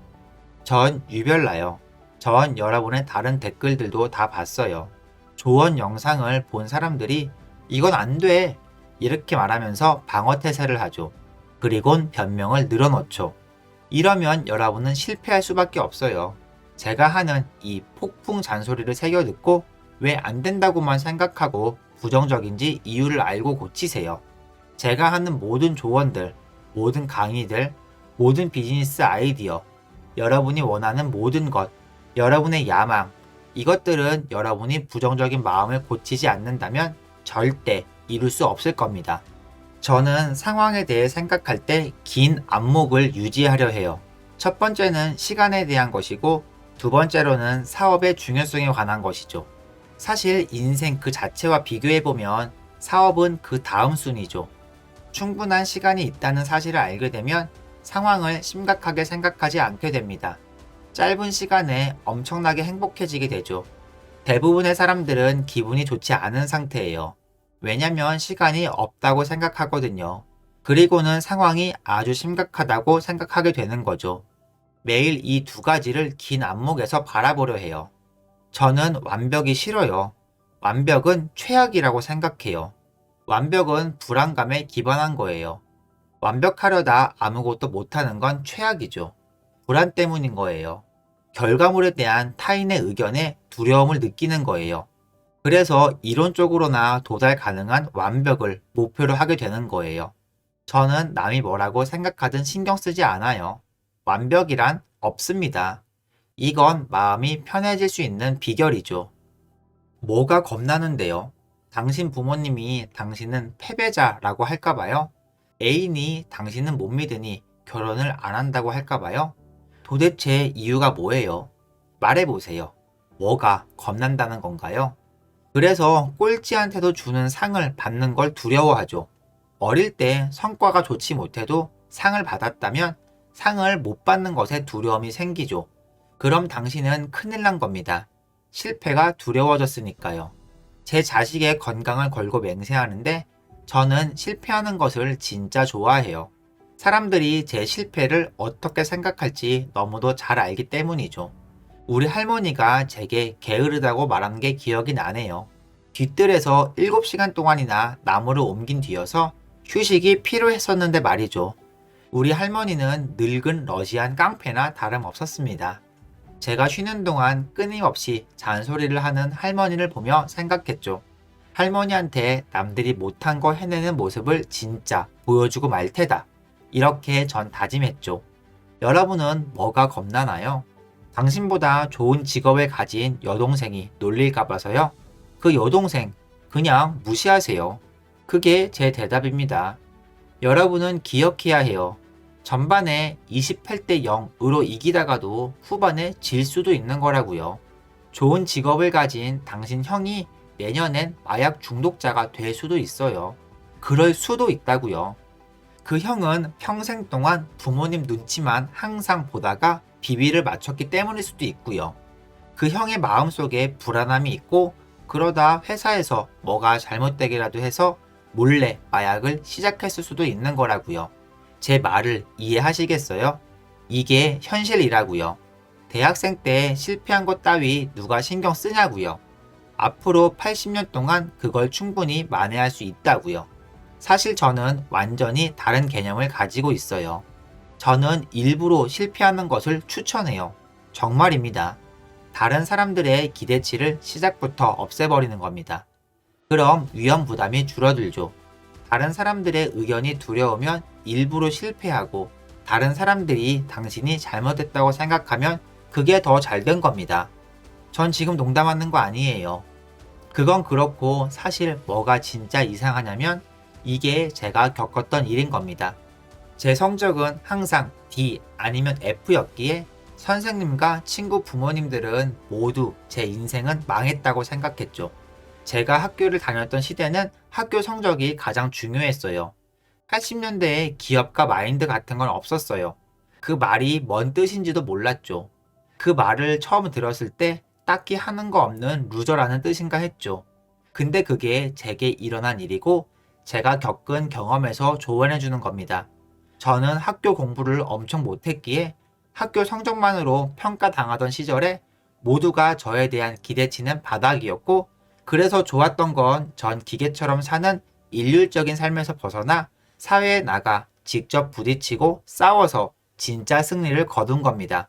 전 유별나요. 전 여러분의 다른 댓글들도 다 봤어요. 조언 영상을 본 사람들이 이건 안 돼! 이렇게 말하면서 방어태세를 하죠. 그리곤 변명을 늘어놓죠. 이러면 여러분은 실패할 수밖에 없어요. 제가 하는 이 폭풍 잔소리를 새겨 듣고 왜 안 된다고만 생각하고 부정적인지 이유를 알고 고치세요. 제가 하는 모든 조언들, 모든 강의들, 모든 비즈니스 아이디어, 여러분이 원하는 모든 것, 여러분의 야망, 이것들은 여러분이 부정적인 마음을 고치지 않는다면 절대 이룰 수 없을 겁니다. 저는 상황에 대해 생각할 때 긴 안목을 유지하려 해요. 첫 번째는 시간에 대한 것이고 두 번째로는 사업의 중요성에 관한 것이죠. 사실 인생 그 자체와 비교해보면 사업은 그 다음 순위죠. 충분한 시간이 있다는 사실을 알게 되면 상황을 심각하게 생각하지 않게 됩니다. 짧은 시간에 엄청나게 행복해지게 되죠. 대부분의 사람들은 기분이 좋지 않은 상태예요. 왜냐면 시간이 없다고 생각하거든요. 그리고는 상황이 아주 심각하다고 생각하게 되는 거죠. 매일 이 두 가지를 긴 안목에서 바라보려 해요. 저는 완벽이 싫어요. 완벽은 최악이라고 생각해요. 완벽은 불안감에 기반한 거예요. 완벽하려다 아무것도 못하는 건 최악이죠. 불안 때문인 거예요. 결과물에 대한 타인의 의견에 두려움을 느끼는 거예요. 그래서 이론적으로나 도달 가능한 완벽을 목표로 하게 되는 거예요. 저는 남이 뭐라고 생각하든 신경 쓰지 않아요. 완벽이란 없습니다. 이건 마음이 편해질 수 있는 비결이죠. 뭐가 겁나는데요? 당신 부모님이 당신은 패배자라고 할까봐요? 애인이 당신은 못 믿으니 결혼을 안 한다고 할까봐요? 도대체 이유가 뭐예요? 말해보세요. 뭐가 겁난다는 건가요? 그래서 꼴찌한테도 주는 상을 받는 걸 두려워하죠. 어릴 때 성과가 좋지 못해도 상을 받았다면 상을 못 받는 것에 두려움이 생기죠. 그럼 당신은 큰일 난 겁니다. 실패가 두려워졌으니까요. 제 자식의 건강을 걸고 맹세하는데 저는 실패하는 것을 진짜 좋아해요. 사람들이 제 실패를 어떻게 생각할지 너무도 잘 알기 때문이죠. 우리 할머니가 제게 게으르다고 말한 게 기억이 나네요. 뒤뜰에서 7시간 동안이나 나무를 옮긴 뒤여서 휴식이 필요했었는데 말이죠. 우리 할머니는 늙은 러시안 깡패나 다름없었습니다. 제가 쉬는 동안 끊임없이 잔소리를 하는 할머니를 보며 생각했죠. 할머니한테 남들이 못한 거 해내는 모습을 진짜 보여주고 말 테다. 이렇게 전 다짐했죠. 여러분은 뭐가 겁나나요? 당신보다 좋은 직업을 가진 여동생이 놀릴까 봐서요. 그 여동생 그냥 무시하세요. 그게 제 대답입니다. 여러분은 기억해야 해요. 전반에 28대 0으로 이기다가도 후반에 질 수도 있는 거라고요. 좋은 직업을 가진 당신 형이 내년엔 마약 중독자가 될 수도 있어요. 그럴 수도 있다고요. 그 형은 평생 동안 부모님 눈치만 항상 보다가 비비를 맞췄기 때문일 수도 있고요. 그 형의 마음속에 불안함이 있고 그러다 회사에서 뭐가 잘못되기라도 해서 몰래 마약을 시작했을 수도 있는 거라고요. 제 말을 이해하시겠어요? 이게 현실이라고요. 대학생 때 실패한 것 따위 누가 신경 쓰냐고요. 앞으로 80년 동안 그걸 충분히 만회할 수 있다고요. 사실 저는 완전히 다른 개념을 가지고 있어요. 저는 일부러 실패하는 것을 추천해요. 정말입니다. 다른 사람들의 기대치를 시작부터 없애버리는 겁니다. 그럼 위험 부담이 줄어들죠. 다른 사람들의 의견이 두려우면 일부러 실패하고 다른 사람들이 당신이 잘못했다고 생각하면 그게 더 잘된 겁니다. 전 지금 농담하는 거 아니에요. 그건 그렇고 사실 뭐가 진짜 이상하냐면 이게 제가 겪었던 일인 겁니다. 제 성적은 항상 D 아니면 F였기에 선생님과 친구 부모님들은 모두 제 인생은 망했다고 생각했죠. 제가 학교를 다녔던 시대는 학교 성적이 가장 중요했어요. 80년대에 기업가 마인드 같은 건 없었어요. 그 말이 뭔 뜻인지도 몰랐죠. 그 말을 처음 들었을 때 딱히 하는 거 없는 루저라는 뜻인가 했죠. 근데 그게 제게 일어난 일이고 제가 겪은 경험에서 조언해 주는 겁니다. 저는 학교 공부를 엄청 못했기에 학교 성적만으로 평가당하던 시절에 모두가 저에 대한 기대치는 바닥이었고 그래서 좋았던 건 전 기계처럼 사는 일률적인 삶에서 벗어나 사회에 나가 직접 부딪히고 싸워서 진짜 승리를 거둔 겁니다.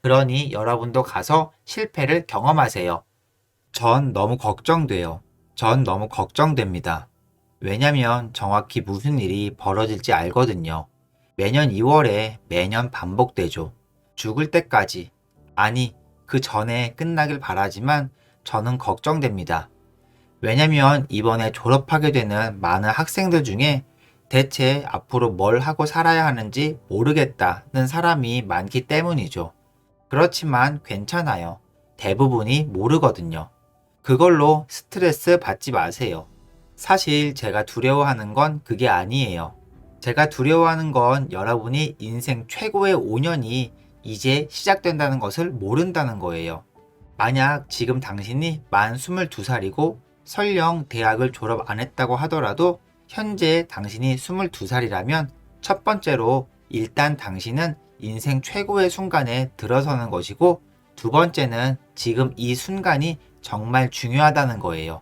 그러니 여러분도 가서 실패를 경험하세요. 전 너무 걱정돼요. 전 너무 걱정됩니다. 왜냐면 정확히 무슨 일이 벌어질지 알거든요. 매년 2월에 매년 반복되죠. 죽을 때까지. 아니, 그 전에 끝나길 바라지만 저는 걱정됩니다. 왜냐면 이번에 졸업하게 되는 많은 학생들 중에 대체 앞으로 뭘 하고 살아야 하는지 모르겠다는 사람이 많기 때문이죠. 그렇지만 괜찮아요. 대부분이 모르거든요. 그걸로 스트레스 받지 마세요. 사실 제가 두려워하는 건 그게 아니에요. 제가 두려워하는 건 여러분이 인생 최고의 5년이 이제 시작된다는 것을 모른다는 거예요. 만약 지금 당신이 만 22살이고 설령 대학을 졸업 안 했다고 하더라도 현재 당신이 22살이라면 첫 번째로 일단 당신은 인생 최고의 순간에 들어서는 것이고 두 번째는 지금 이 순간이 정말 중요하다는 거예요.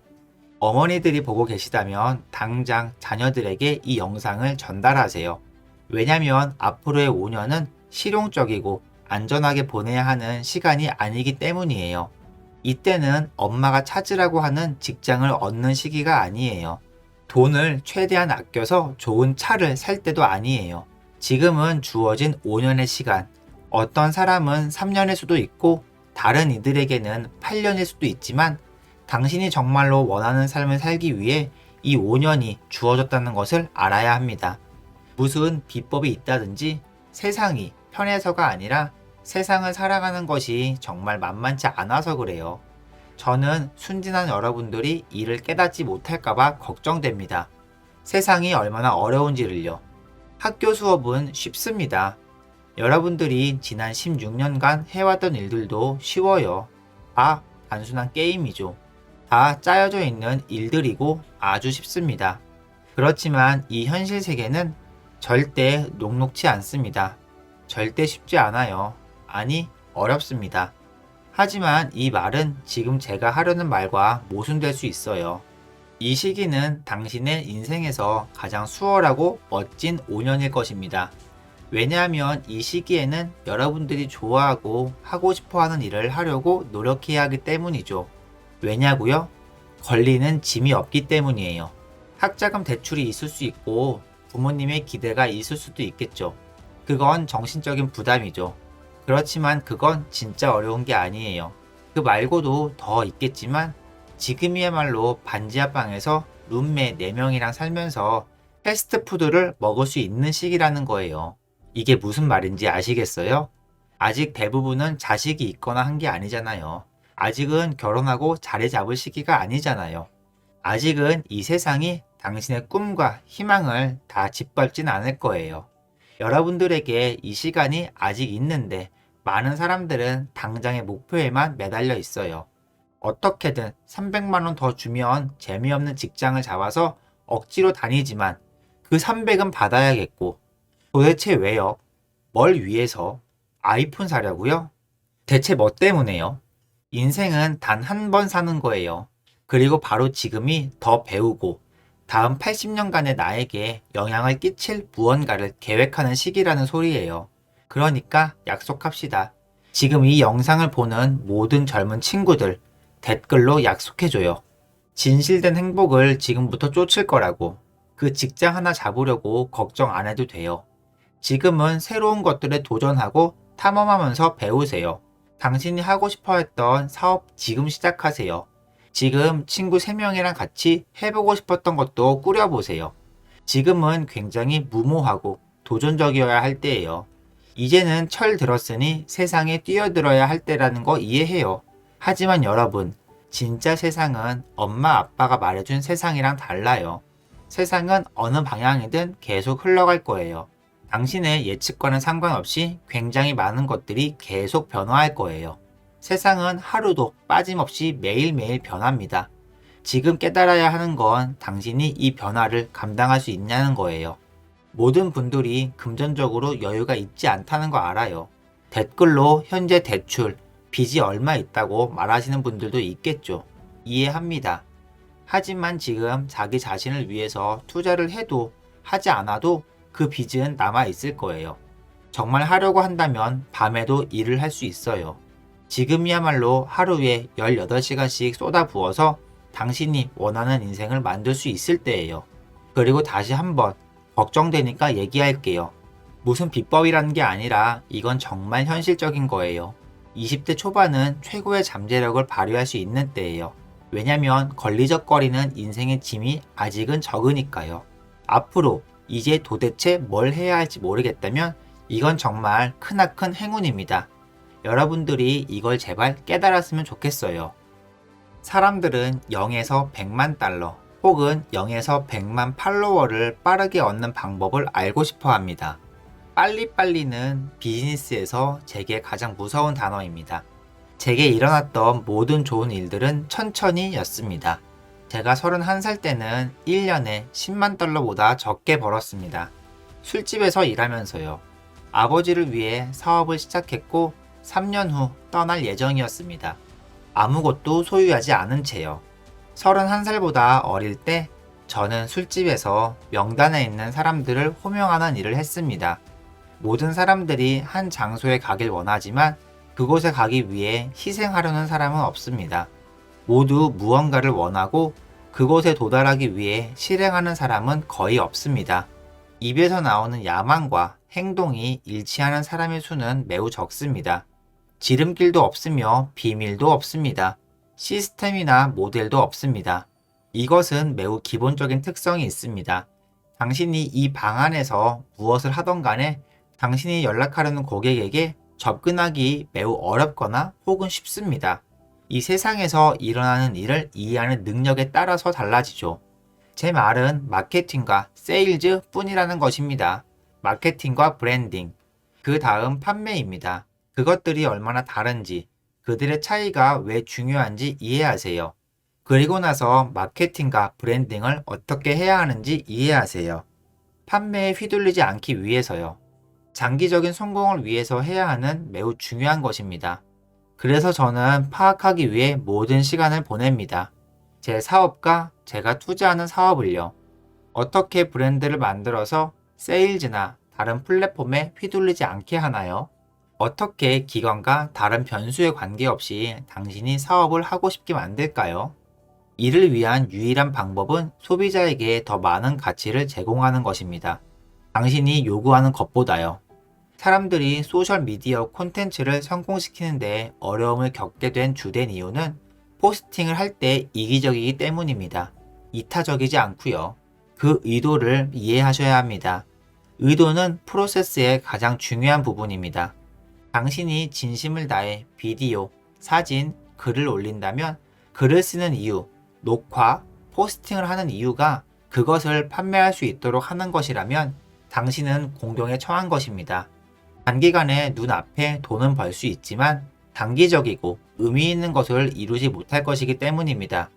어머니들이 보고 계시다면 당장 자녀들에게 이 영상을 전달하세요. 왜냐면 앞으로의 5년은 실용적이고 안전하게 보내야 하는 시간이 아니기 때문이에요. 이때는 엄마가 찾으라고 하는 직장을 얻는 시기가 아니에요. 돈을 최대한 아껴서 좋은 차를 살 때도 아니에요. 지금은 주어진 5년의 시간, 어떤 사람은 3년일 수도 있고 다른 이들에게는 8년일 수도 있지만 당신이 정말로 원하는 삶을 살기 위해 이 5년이 주어졌다는 것을 알아야 합니다. 무슨 비법이 있다든지 세상이 편해서가 아니라 세상을 살아가는 것이 정말 만만치 않아서 그래요. 저는 순진한 여러분들이 이를 깨닫지 못할까봐 걱정됩니다. 세상이 얼마나 어려운지를요. 학교 수업은 쉽습니다. 여러분들이 지난 16년간 해왔던 일들도 쉬워요. 다 단순한 게임이죠. 다 짜여져 있는 일들이고 아주 쉽습니다. 그렇지만 이 현실 세계는 절대 녹록지 않습니다. 절대 쉽지 않아요. 아니, 어렵습니다. 하지만 이 말은 지금 제가 하려는 말과 모순될 수 있어요. 이 시기는 당신의 인생에서 가장 수월하고 멋진 5년일 것입니다. 왜냐하면 이 시기에는 여러분들이 좋아하고 하고 싶어 하는 일을 하려고 노력해야 하기 때문이죠. 왜냐고요? 걸리는 짐이 없기 때문이에요. 학자금 대출이 있을 수 있고 부모님의 기대가 있을 수도 있겠죠. 그건 정신적인 부담이죠. 그렇지만 그건 진짜 어려운 게 아니에요. 그 말고도 더 있겠지만 지금이야말로 반지하방에서 룸메 4명이랑 살면서 패스트푸드를 먹을 수 있는 시기라는 거예요. 이게 무슨 말인지 아시겠어요? 아직 대부분은 자식이 있거나 한 게 아니잖아요. 아직은 결혼하고 자리 잡을 시기가 아니잖아요. 아직은 이 세상이 당신의 꿈과 희망을 다 짓밟진 않을 거예요. 여러분들에게 이 시간이 아직 있는데 많은 사람들은 당장의 목표에만 매달려 있어요. 어떻게든 300만 원 더 주면 재미없는 직장을 잡아서 억지로 다니지만 그 300은 받아야겠고 도대체 왜요? 뭘 위해서? 아이폰 사려고요? 대체 뭐 때문에요? 인생은 단 한 번 사는 거예요. 그리고 바로 지금이 더 배우고 다음 80년간의 나에게 영향을 끼칠 무언가를 계획하는 시기라는 소리예요. 그러니까 약속합시다. 지금 이 영상을 보는 모든 젊은 친구들 댓글로 약속해줘요. 진실된 행복을 지금부터 쫓을 거라고. 그 직장 하나 잡으려고 걱정 안 해도 돼요. 지금은 새로운 것들에 도전하고 탐험하면서 배우세요. 당신이 하고 싶어 했던 사업 지금 시작하세요. 지금 친구 3명이랑 같이 해보고 싶었던 것도 꾸려보세요. 지금은 굉장히 무모하고 도전적이어야 할 때예요. 이제는 철 들었으니 세상에 뛰어들어야 할 때라는 거 이해해요. 하지만 여러분, 진짜 세상은 엄마 아빠가 말해준 세상이랑 달라요. 세상은 어느 방향이든 계속 흘러갈 거예요. 당신의 예측과는 상관없이 굉장히 많은 것들이 계속 변화할 거예요. 세상은 하루도 빠짐없이 매일매일 변합니다. 지금 깨달아야 하는 건 당신이 이 변화를 감당할 수 있냐는 거예요. 모든 분들이 금전적으로 여유가 있지 않다는 거 알아요. 댓글로 현재 대출, 빚이 얼마 있다고 말하시는 분들도 있겠죠. 이해합니다. 하지만 지금 자기 자신을 위해서 투자를 해도 하지 않아도 그 빚은 남아 있을 거예요. 정말 하려고 한다면 밤에도 일을 할 수 있어요. 지금이야말로 하루에 18시간씩 쏟아부어서 당신이 원하는 인생을 만들 수 있을 때예요. 그리고 다시 한번 걱정되니까 얘기할게요. 무슨 비법이라는 게 아니라 이건 정말 현실적인 거예요. 20대 초반은 최고의 잠재력을 발휘할 수 있는 때예요. 왜냐면 걸리적거리는 인생의 짐이 아직은 적으니까요. 앞으로 이제 도대체 뭘 해야 할지 모르겠다면 이건 정말 크나큰 행운입니다. 여러분들이 이걸 제발 깨달았으면 좋겠어요. 사람들은 0에서 100만 달러 혹은 0에서 100만 팔로워를 빠르게 얻는 방법을 알고 싶어 합니다. 빨리빨리는 비즈니스에서 제게 가장 무서운 단어입니다. 제게 일어났던 모든 좋은 일들은 천천히 였습니다. 제가 31살 때는 1년에 10만 달러보다 적게 벌었습니다. 술집에서 일하면서요. 아버지를 위해 사업을 시작했고 3년 후 떠날 예정이었습니다. 아무것도 소유하지 않은 채요. 31살보다 어릴 때 저는 술집에서 명단에 있는 사람들을 호명하는 일을 했습니다. 모든 사람들이 한 장소에 가길 원하지만 그곳에 가기 위해 희생하려는 사람은 없습니다. 모두 무언가를 원하고 그곳에 도달하기 위해 실행하는 사람은 거의 없습니다. 입에서 나오는 야망과 행동이 일치하는 사람의 수는 매우 적습니다. 지름길도 없으며 비밀도 없습니다. 시스템이나 모델도 없습니다. 이것은 매우 기본적인 특성이 있습니다. 당신이 이 방 안에서 무엇을 하던 간에 당신이 연락하려는 고객에게 접근하기 매우 어렵거나 혹은 쉽습니다. 이 세상에서 일어나는 일을 이해하는 능력에 따라서 달라지죠. 제 말은 마케팅과 세일즈 뿐이라는 것입니다. 마케팅과 브랜딩, 그 다음 판매입니다. 그것들이 얼마나 다른지, 그들의 차이가 왜 중요한지 이해하세요. 그리고 나서 마케팅과 브랜딩을 어떻게 해야 하는지 이해하세요. 판매에 휘둘리지 않기 위해서요. 장기적인 성공을 위해서 해야 하는 매우 중요한 것입니다. 그래서 저는 파악하기 위해 모든 시간을 보냅니다. 제 사업과 제가 투자하는 사업을요. 어떻게 브랜드를 만들어서 세일즈나 다른 플랫폼에 휘둘리지 않게 하나요? 어떻게 기관과 다른 변수에 관계없이 당신이 사업을 하고 싶게 만들까요? 이를 위한 유일한 방법은 소비자에게 더 많은 가치를 제공하는 것입니다. 당신이 요구하는 것보다요. 사람들이 소셜미디어 콘텐츠를 성공시키는데 어려움을 겪게 된 주된 이유는 포스팅을 할 때 이기적이기 때문입니다. 이타적이지 않고요. 그 의도를 이해하셔야 합니다. 의도는 프로세스의 가장 중요한 부분입니다. 당신이 진심을 다해 비디오, 사진, 글을 올린다면 글을 쓰는 이유, 녹화, 포스팅을 하는 이유가 그것을 판매할 수 있도록 하는 것이라면 당신은 공경에 처한 것입니다. 단기간에 눈앞에 돈은 벌 수 있지만 단기적이고 의미 있는 것을 이루지 못할 것이기 때문입니다.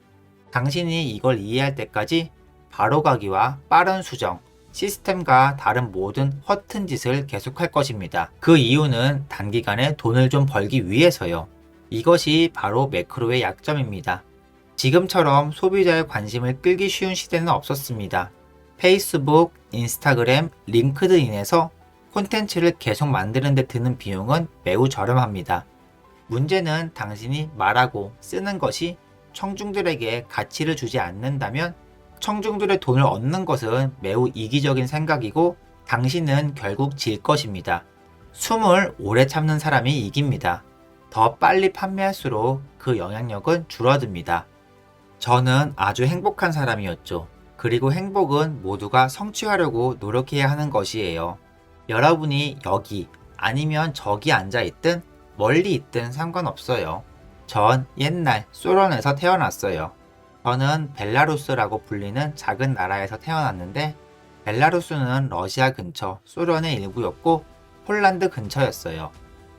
당신이 이걸 이해할 때까지 바로가기와 빠른 수정, 시스템과 다른 모든 허튼 짓을 계속할 것입니다. 그 이유는 단기간에 돈을 좀 벌기 위해서요. 이것이 바로 매크로의 약점입니다. 지금처럼 소비자의 관심을 끌기 쉬운 시대는 없었습니다. 페이스북, 인스타그램, 링크드인에서 콘텐츠를 계속 만드는 데 드는 비용은 매우 저렴합니다. 문제는 당신이 말하고 쓰는 것이 청중들에게 가치를 주지 않는다면 청중들의 돈을 얻는 것은 매우 이기적인 생각이고 당신은 결국 질 것입니다. 숨을 오래 참는 사람이 이깁니다. 더 빨리 판매할수록 그 영향력은 줄어듭니다. 저는 아주 행복한 사람이었죠. 그리고 행복은 모두가 성취하려고 노력해야 하는 것이에요. 여러분이 여기 아니면 저기 앉아있든 멀리 있든 상관없어요. 전 옛날 소련에서 태어났어요. 저는 벨라루스라고 불리는 작은 나라에서 태어났는데 벨라루스는 러시아 근처 소련의 일부였고 폴란드 근처였어요.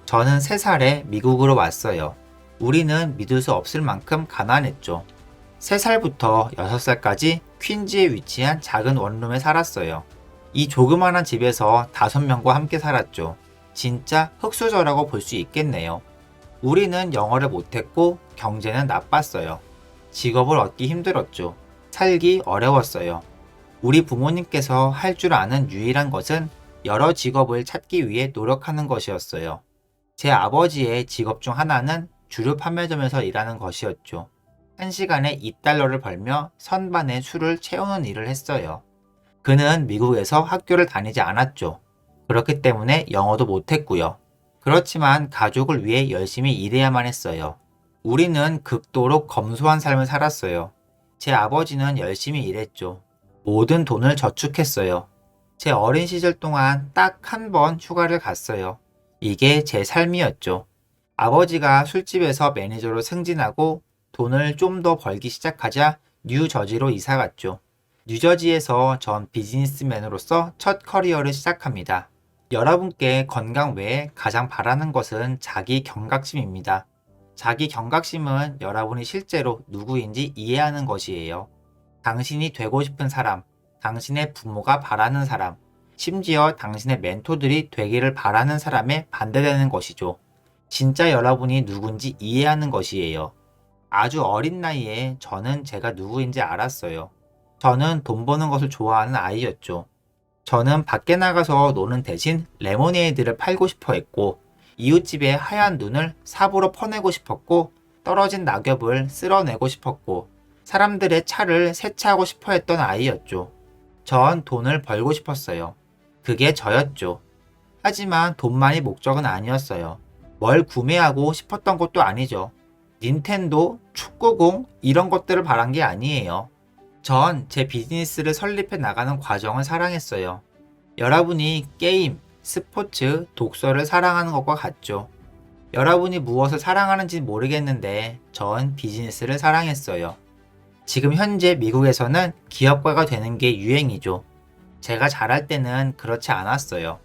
저는 3살에 미국으로 왔어요. 우리는 믿을 수 없을 만큼 가난했죠. 3살부터 6살까지 퀸즈에 위치한 작은 원룸에 살았어요. 이 조그마한 집에서 5명과 함께 살았죠. 진짜 흙수저라고 볼 수 있겠네요. 우리는 영어를 못했고 경제는 나빴어요. 직업을 얻기 힘들었죠. 살기 어려웠어요. 우리 부모님께서 할 줄 아는 유일한 것은 여러 직업을 찾기 위해 노력하는 것이었어요. 제 아버지의 직업 중 하나는 주류 판매점에서 일하는 것이었죠. 1시간에 $2를 벌며 선반에 술을 채우는 일을 했어요. 그는 미국에서 학교를 다니지 않았죠. 그렇기 때문에 영어도 못했고요. 그렇지만 가족을 위해 열심히 일해야만 했어요. 우리는 극도로 검소한 삶을 살았어요. 제 아버지는 열심히 일했죠. 모든 돈을 저축했어요. 제 어린 시절 동안 딱 한 번 휴가를 갔어요. 이게 제 삶이었죠. 아버지가 술집에서 매니저로 승진하고 돈을 좀 더 벌기 시작하자 뉴저지로 이사 갔죠. 뉴저지에서 전 비즈니스맨으로서 첫 커리어를 시작합니다. 여러분께 건강 외에 가장 바라는 것은 자기 경각심입니다. 자기 경각심은 여러분이 실제로 누구인지 이해하는 것이에요. 당신이 되고 싶은 사람, 당신의 부모가 바라는 사람, 심지어 당신의 멘토들이 되기를 바라는 사람에 반대되는 것이죠. 진짜 여러분이 누군지 이해하는 것이에요. 아주 어린 나이에 저는 제가 누구인지 알았어요. 저는 돈 버는 것을 좋아하는 아이였죠. 저는 밖에 나가서 노는 대신 레모네이드를 팔고 싶어 했고, 이웃집의 하얀 눈을 삽으로 퍼내고 싶었고, 떨어진 낙엽을 쓸어내고 싶었고, 사람들의 차를 세차하고 싶어 했던 아이였죠. 전 돈을 벌고 싶었어요. 그게 저였죠. 하지만 돈만이 목적은 아니었어요. 뭘 구매하고 싶었던 것도 아니죠. 닌텐도, 축구공, 이런 것들을 바란 게 아니에요. 전 제 비즈니스를 설립해 나가는 과정을 사랑했어요. 여러분이 게임, 스포츠, 독서를 사랑하는 것과 같죠. 여러분이 무엇을 사랑하는지 모르겠는데 전 비즈니스를 사랑했어요. 지금 현재 미국에서는 기업가가 되는 게 유행이죠. 제가 잘할 때는 그렇지 않았어요.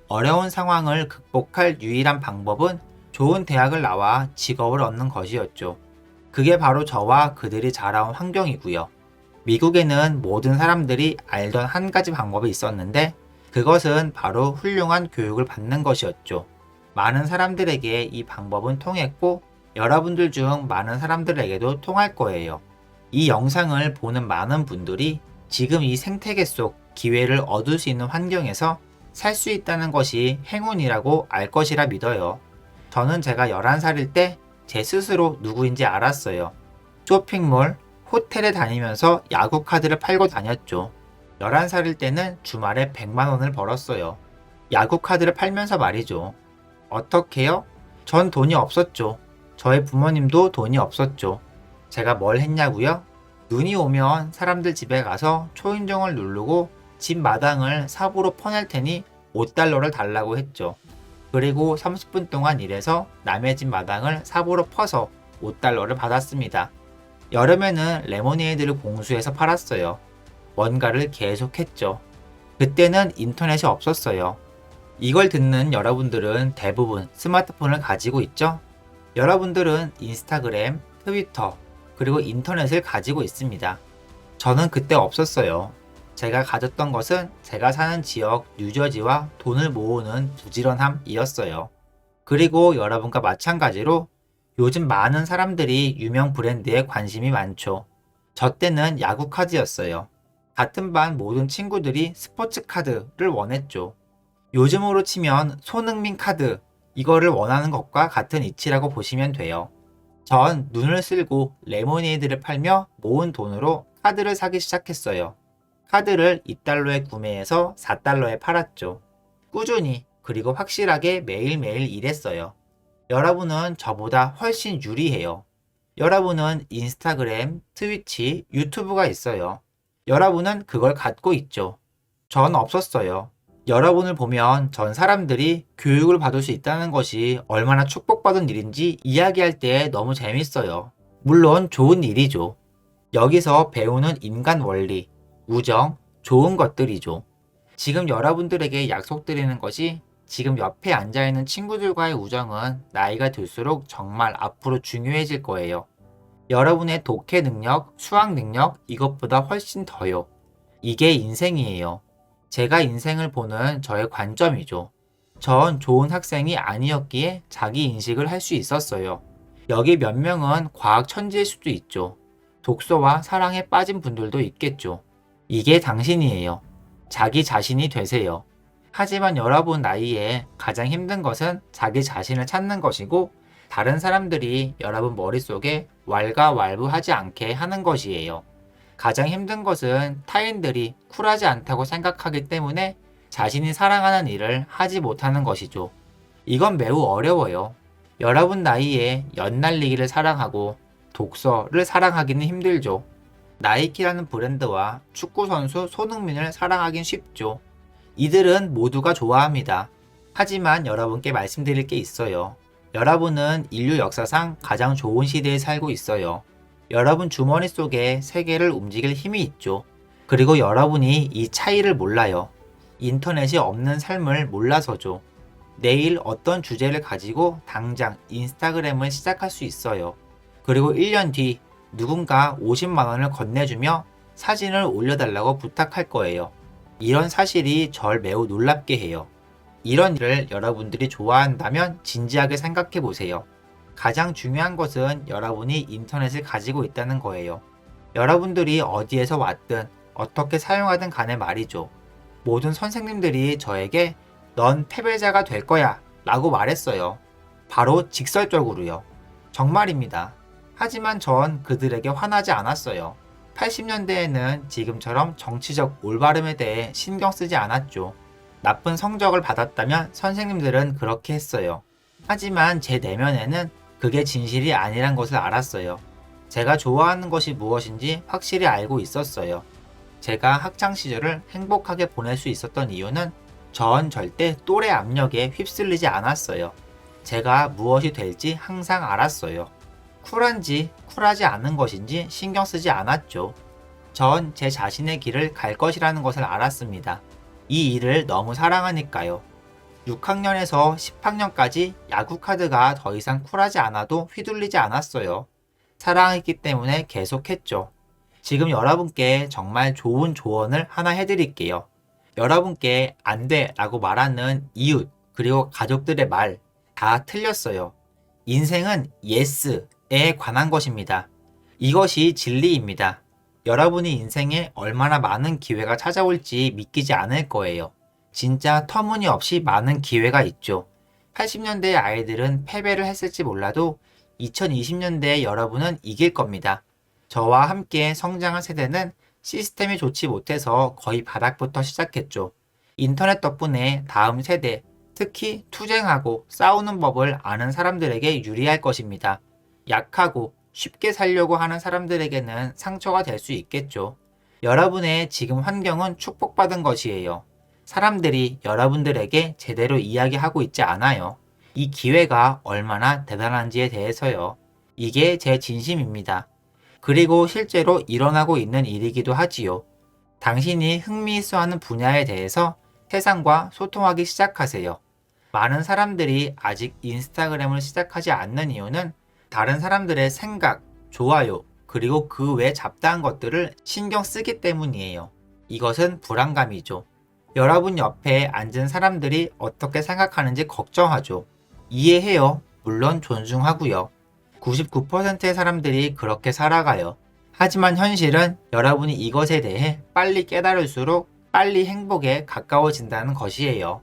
어려운 상황을 극복할 유일한 방법은 좋은 대학을 나와 직업을 얻는 것이었죠. 그게 바로 저와 그들이 자라온 환경이고요. 미국에는 모든 사람들이 알던 한 가지 방법이 있었는데 그것은 바로 훌륭한 교육을 받는 것이었죠. 많은 사람들에게 이 방법은 통했고 여러분들 중 많은 사람들에게도 통할 거예요. 이 영상을 보는 많은 분들이 지금 이 생태계 속 기회를 얻을 수 있는 환경에서 살 수 있다는 것이 행운이라고 알 것이라 믿어요. 저는 제가 11살일 때 제 스스로 누구인지 알았어요. 쇼핑몰, 호텔에 다니면서 야구 카드를 팔고 다녔죠. 11살일 때는 주말에 100만 원을 벌었어요. 야구 카드를 팔면서 말이죠. 어떻게요? 전 돈이 없었죠. 저의 부모님도 돈이 없었죠. 제가 뭘 했냐고요? 눈이 오면 사람들 집에 가서 초인종을 누르고 집 마당을 삽으로 퍼낼 테니 5달러를 달라고 했죠. 그리고 30분 동안 일해서 남의 집 마당을 삽으로 퍼서 5달러를 받았습니다. 여름에는 레모네이드를 공수해서 팔았어요. 뭔가를 계속했죠. 그때는 인터넷이 없었어요. 이걸 듣는 여러분들은 대부분 스마트폰을 가지고 있죠? 여러분들은 인스타그램, 트위터, 그리고 인터넷을 가지고 있습니다. 저는 그때 없었어요. 제가 가졌던 것은 제가 사는 지역 뉴저지와 돈을 모으는 부지런함이었어요. 그리고 여러분과 마찬가지로 요즘 많은 사람들이 유명 브랜드에 관심이 많죠. 저 때는 야구 카드였어요. 같은 반 모든 친구들이 스포츠 카드를 원했죠. 요즘으로 치면 손흥민 카드, 이거를 원하는 것과 같은 이치라고 보시면 돼요. 전 눈을 쓸고 레모네이드를 팔며 모은 돈으로 카드를 사기 시작했어요. 카드를 2달러에 구매해서 4달러에 팔았죠. 꾸준히 그리고 확실하게 매일매일 일했어요. 여러분은 저보다 훨씬 유리해요. 여러분은 인스타그램, 트위치, 유튜브가 있어요. 여러분은 그걸 갖고 있죠. 전 없었어요. 여러분을 보면 전 사람들이 교육을 받을 수 있다는 것이 얼마나 축복받은 일인지 이야기할 때 너무 재밌어요. 물론 좋은 일이죠. 여기서 배우는 인간 원리, 우정, 좋은 것들이죠. 지금 여러분들에게 약속드리는 것이 지금 옆에 앉아있는 친구들과의 우정은 나이가 들수록 정말 앞으로 중요해질 거예요. 여러분의 독해 능력, 수학 능력, 이것보다 훨씬 더요. 이게 인생이에요. 제가 인생을 보는 저의 관점이죠. 전 좋은 학생이 아니었기에 자기 인식을 할 수 있었어요. 여기 몇 명은 과학 천재일 수도 있죠. 독서와 사랑에 빠진 분들도 있겠죠. 이게 당신이에요. 자기 자신이 되세요. 하지만 여러분 나이에 가장 힘든 것은 자기 자신을 찾는 것이고 다른 사람들이 여러분 머릿속에 왈가왈부하지 않게 하는 것이에요. 가장 힘든 것은 타인들이 쿨하지 않다고 생각하기 때문에 자신이 사랑하는 일을 하지 못하는 것이죠. 이건 매우 어려워요. 여러분 나이에 연날리기를 사랑하고 독서를 사랑하기는 힘들죠. 나이키라는 브랜드와 축구선수 손흥민을 사랑하긴 쉽죠. 이들은 모두가 좋아합니다. 하지만 여러분께 말씀드릴 게 있어요. 여러분은 인류 역사상 가장 좋은 시대에 살고 있어요. 여러분 주머니 속에 세계를 움직일 힘이 있죠. 그리고 여러분이 이 차이를 몰라요. 인터넷이 없는 삶을 몰라서죠. 내일 어떤 주제를 가지고 당장 인스타그램을 시작할 수 있어요. 그리고 1년 뒤 누군가 50만 원을 건네주며 사진을 올려달라고 부탁할 거예요. 이런 사실이 절 매우 놀랍게 해요. 이런 일을 여러분들이 좋아한다면 진지하게 생각해 보세요. 가장 중요한 것은 여러분이 인터넷을 가지고 있다는 거예요. 여러분들이 어디에서 왔든 어떻게 사용하든 간에 말이죠. 모든 선생님들이 저에게 넌 패배자가 될 거야 라고 말했어요. 바로 직설적으로요. 정말입니다. 하지만 전 그들에게 화나지 않았어요. 80년대에는 지금처럼 정치적 올바름에 대해 신경 쓰지 않았죠. 나쁜 성적을 받았다면 선생님들은 그렇게 했어요. 하지만 제 내면에는 그게 진실이 아니란 것을 알았어요. 제가 좋아하는 것이 무엇인지 확실히 알고 있었어요. 제가 학창 시절을 행복하게 보낼 수 있었던 이유는 전 절대 또래 압력에 휩쓸리지 않았어요. 제가 무엇이 될지 항상 알았어요. 쿨한지 쿨하지 않은 것인지 신경 쓰지 않았죠. 전 제 자신의 길을 갈 것이라는 것을 알았습니다. 이 일을 너무 사랑하니까요. 6학년에서 10학년까지 야구 카드가 더 이상 쿨하지 않아도 휘둘리지 않았어요. 사랑했기 때문에 계속했죠. 지금 여러분께 정말 좋은 조언을 하나 해드릴게요. 여러분께 안 돼 라고 말하는 이웃 그리고 가족들의 말 다 틀렸어요. 인생은 yes에 관한 것입니다. 이것이 진리입니다. 여러분이 인생에 얼마나 많은 기회가 찾아올지 믿기지 않을 거예요. 진짜 터무니없이 많은 기회가 있죠. 80년대의 아이들은 패배를 했을지 몰라도 2020년대의 여러분은 이길 겁니다. 저와 함께 성장한 세대는 시스템이 좋지 못해서 거의 바닥부터 시작했죠. 인터넷 덕분에 다음 세대, 특히 투쟁하고 싸우는 법을 아는 사람들에게 유리할 것입니다. 약하고 쉽게 살려고 하는 사람들에게는 상처가 될 수 있겠죠. 여러분의 지금 환경은 축복받은 것이에요. 사람들이 여러분들에게 제대로 이야기하고 있지 않아요. 이 기회가 얼마나 대단한지에 대해서요. 이게 제 진심입니다. 그리고 실제로 일어나고 있는 일이기도 하지요. 당신이 흥미있어하는 분야에 대해서 세상과 소통하기 시작하세요. 많은 사람들이 아직 인스타그램을 시작하지 않는 이유는 다른 사람들의 생각, 좋아요, 그리고 그 외 잡다한 것들을 신경 쓰기 때문이에요. 이것은 불안감이죠. 여러분 옆에 앉은 사람들이 어떻게 생각하는지 걱정하죠. 이해해요. 물론 존중하고요. 99%의 사람들이 그렇게 살아가요. 하지만 현실은 여러분이 이것에 대해 빨리 깨달을수록 빨리 행복에 가까워진다는 것이에요.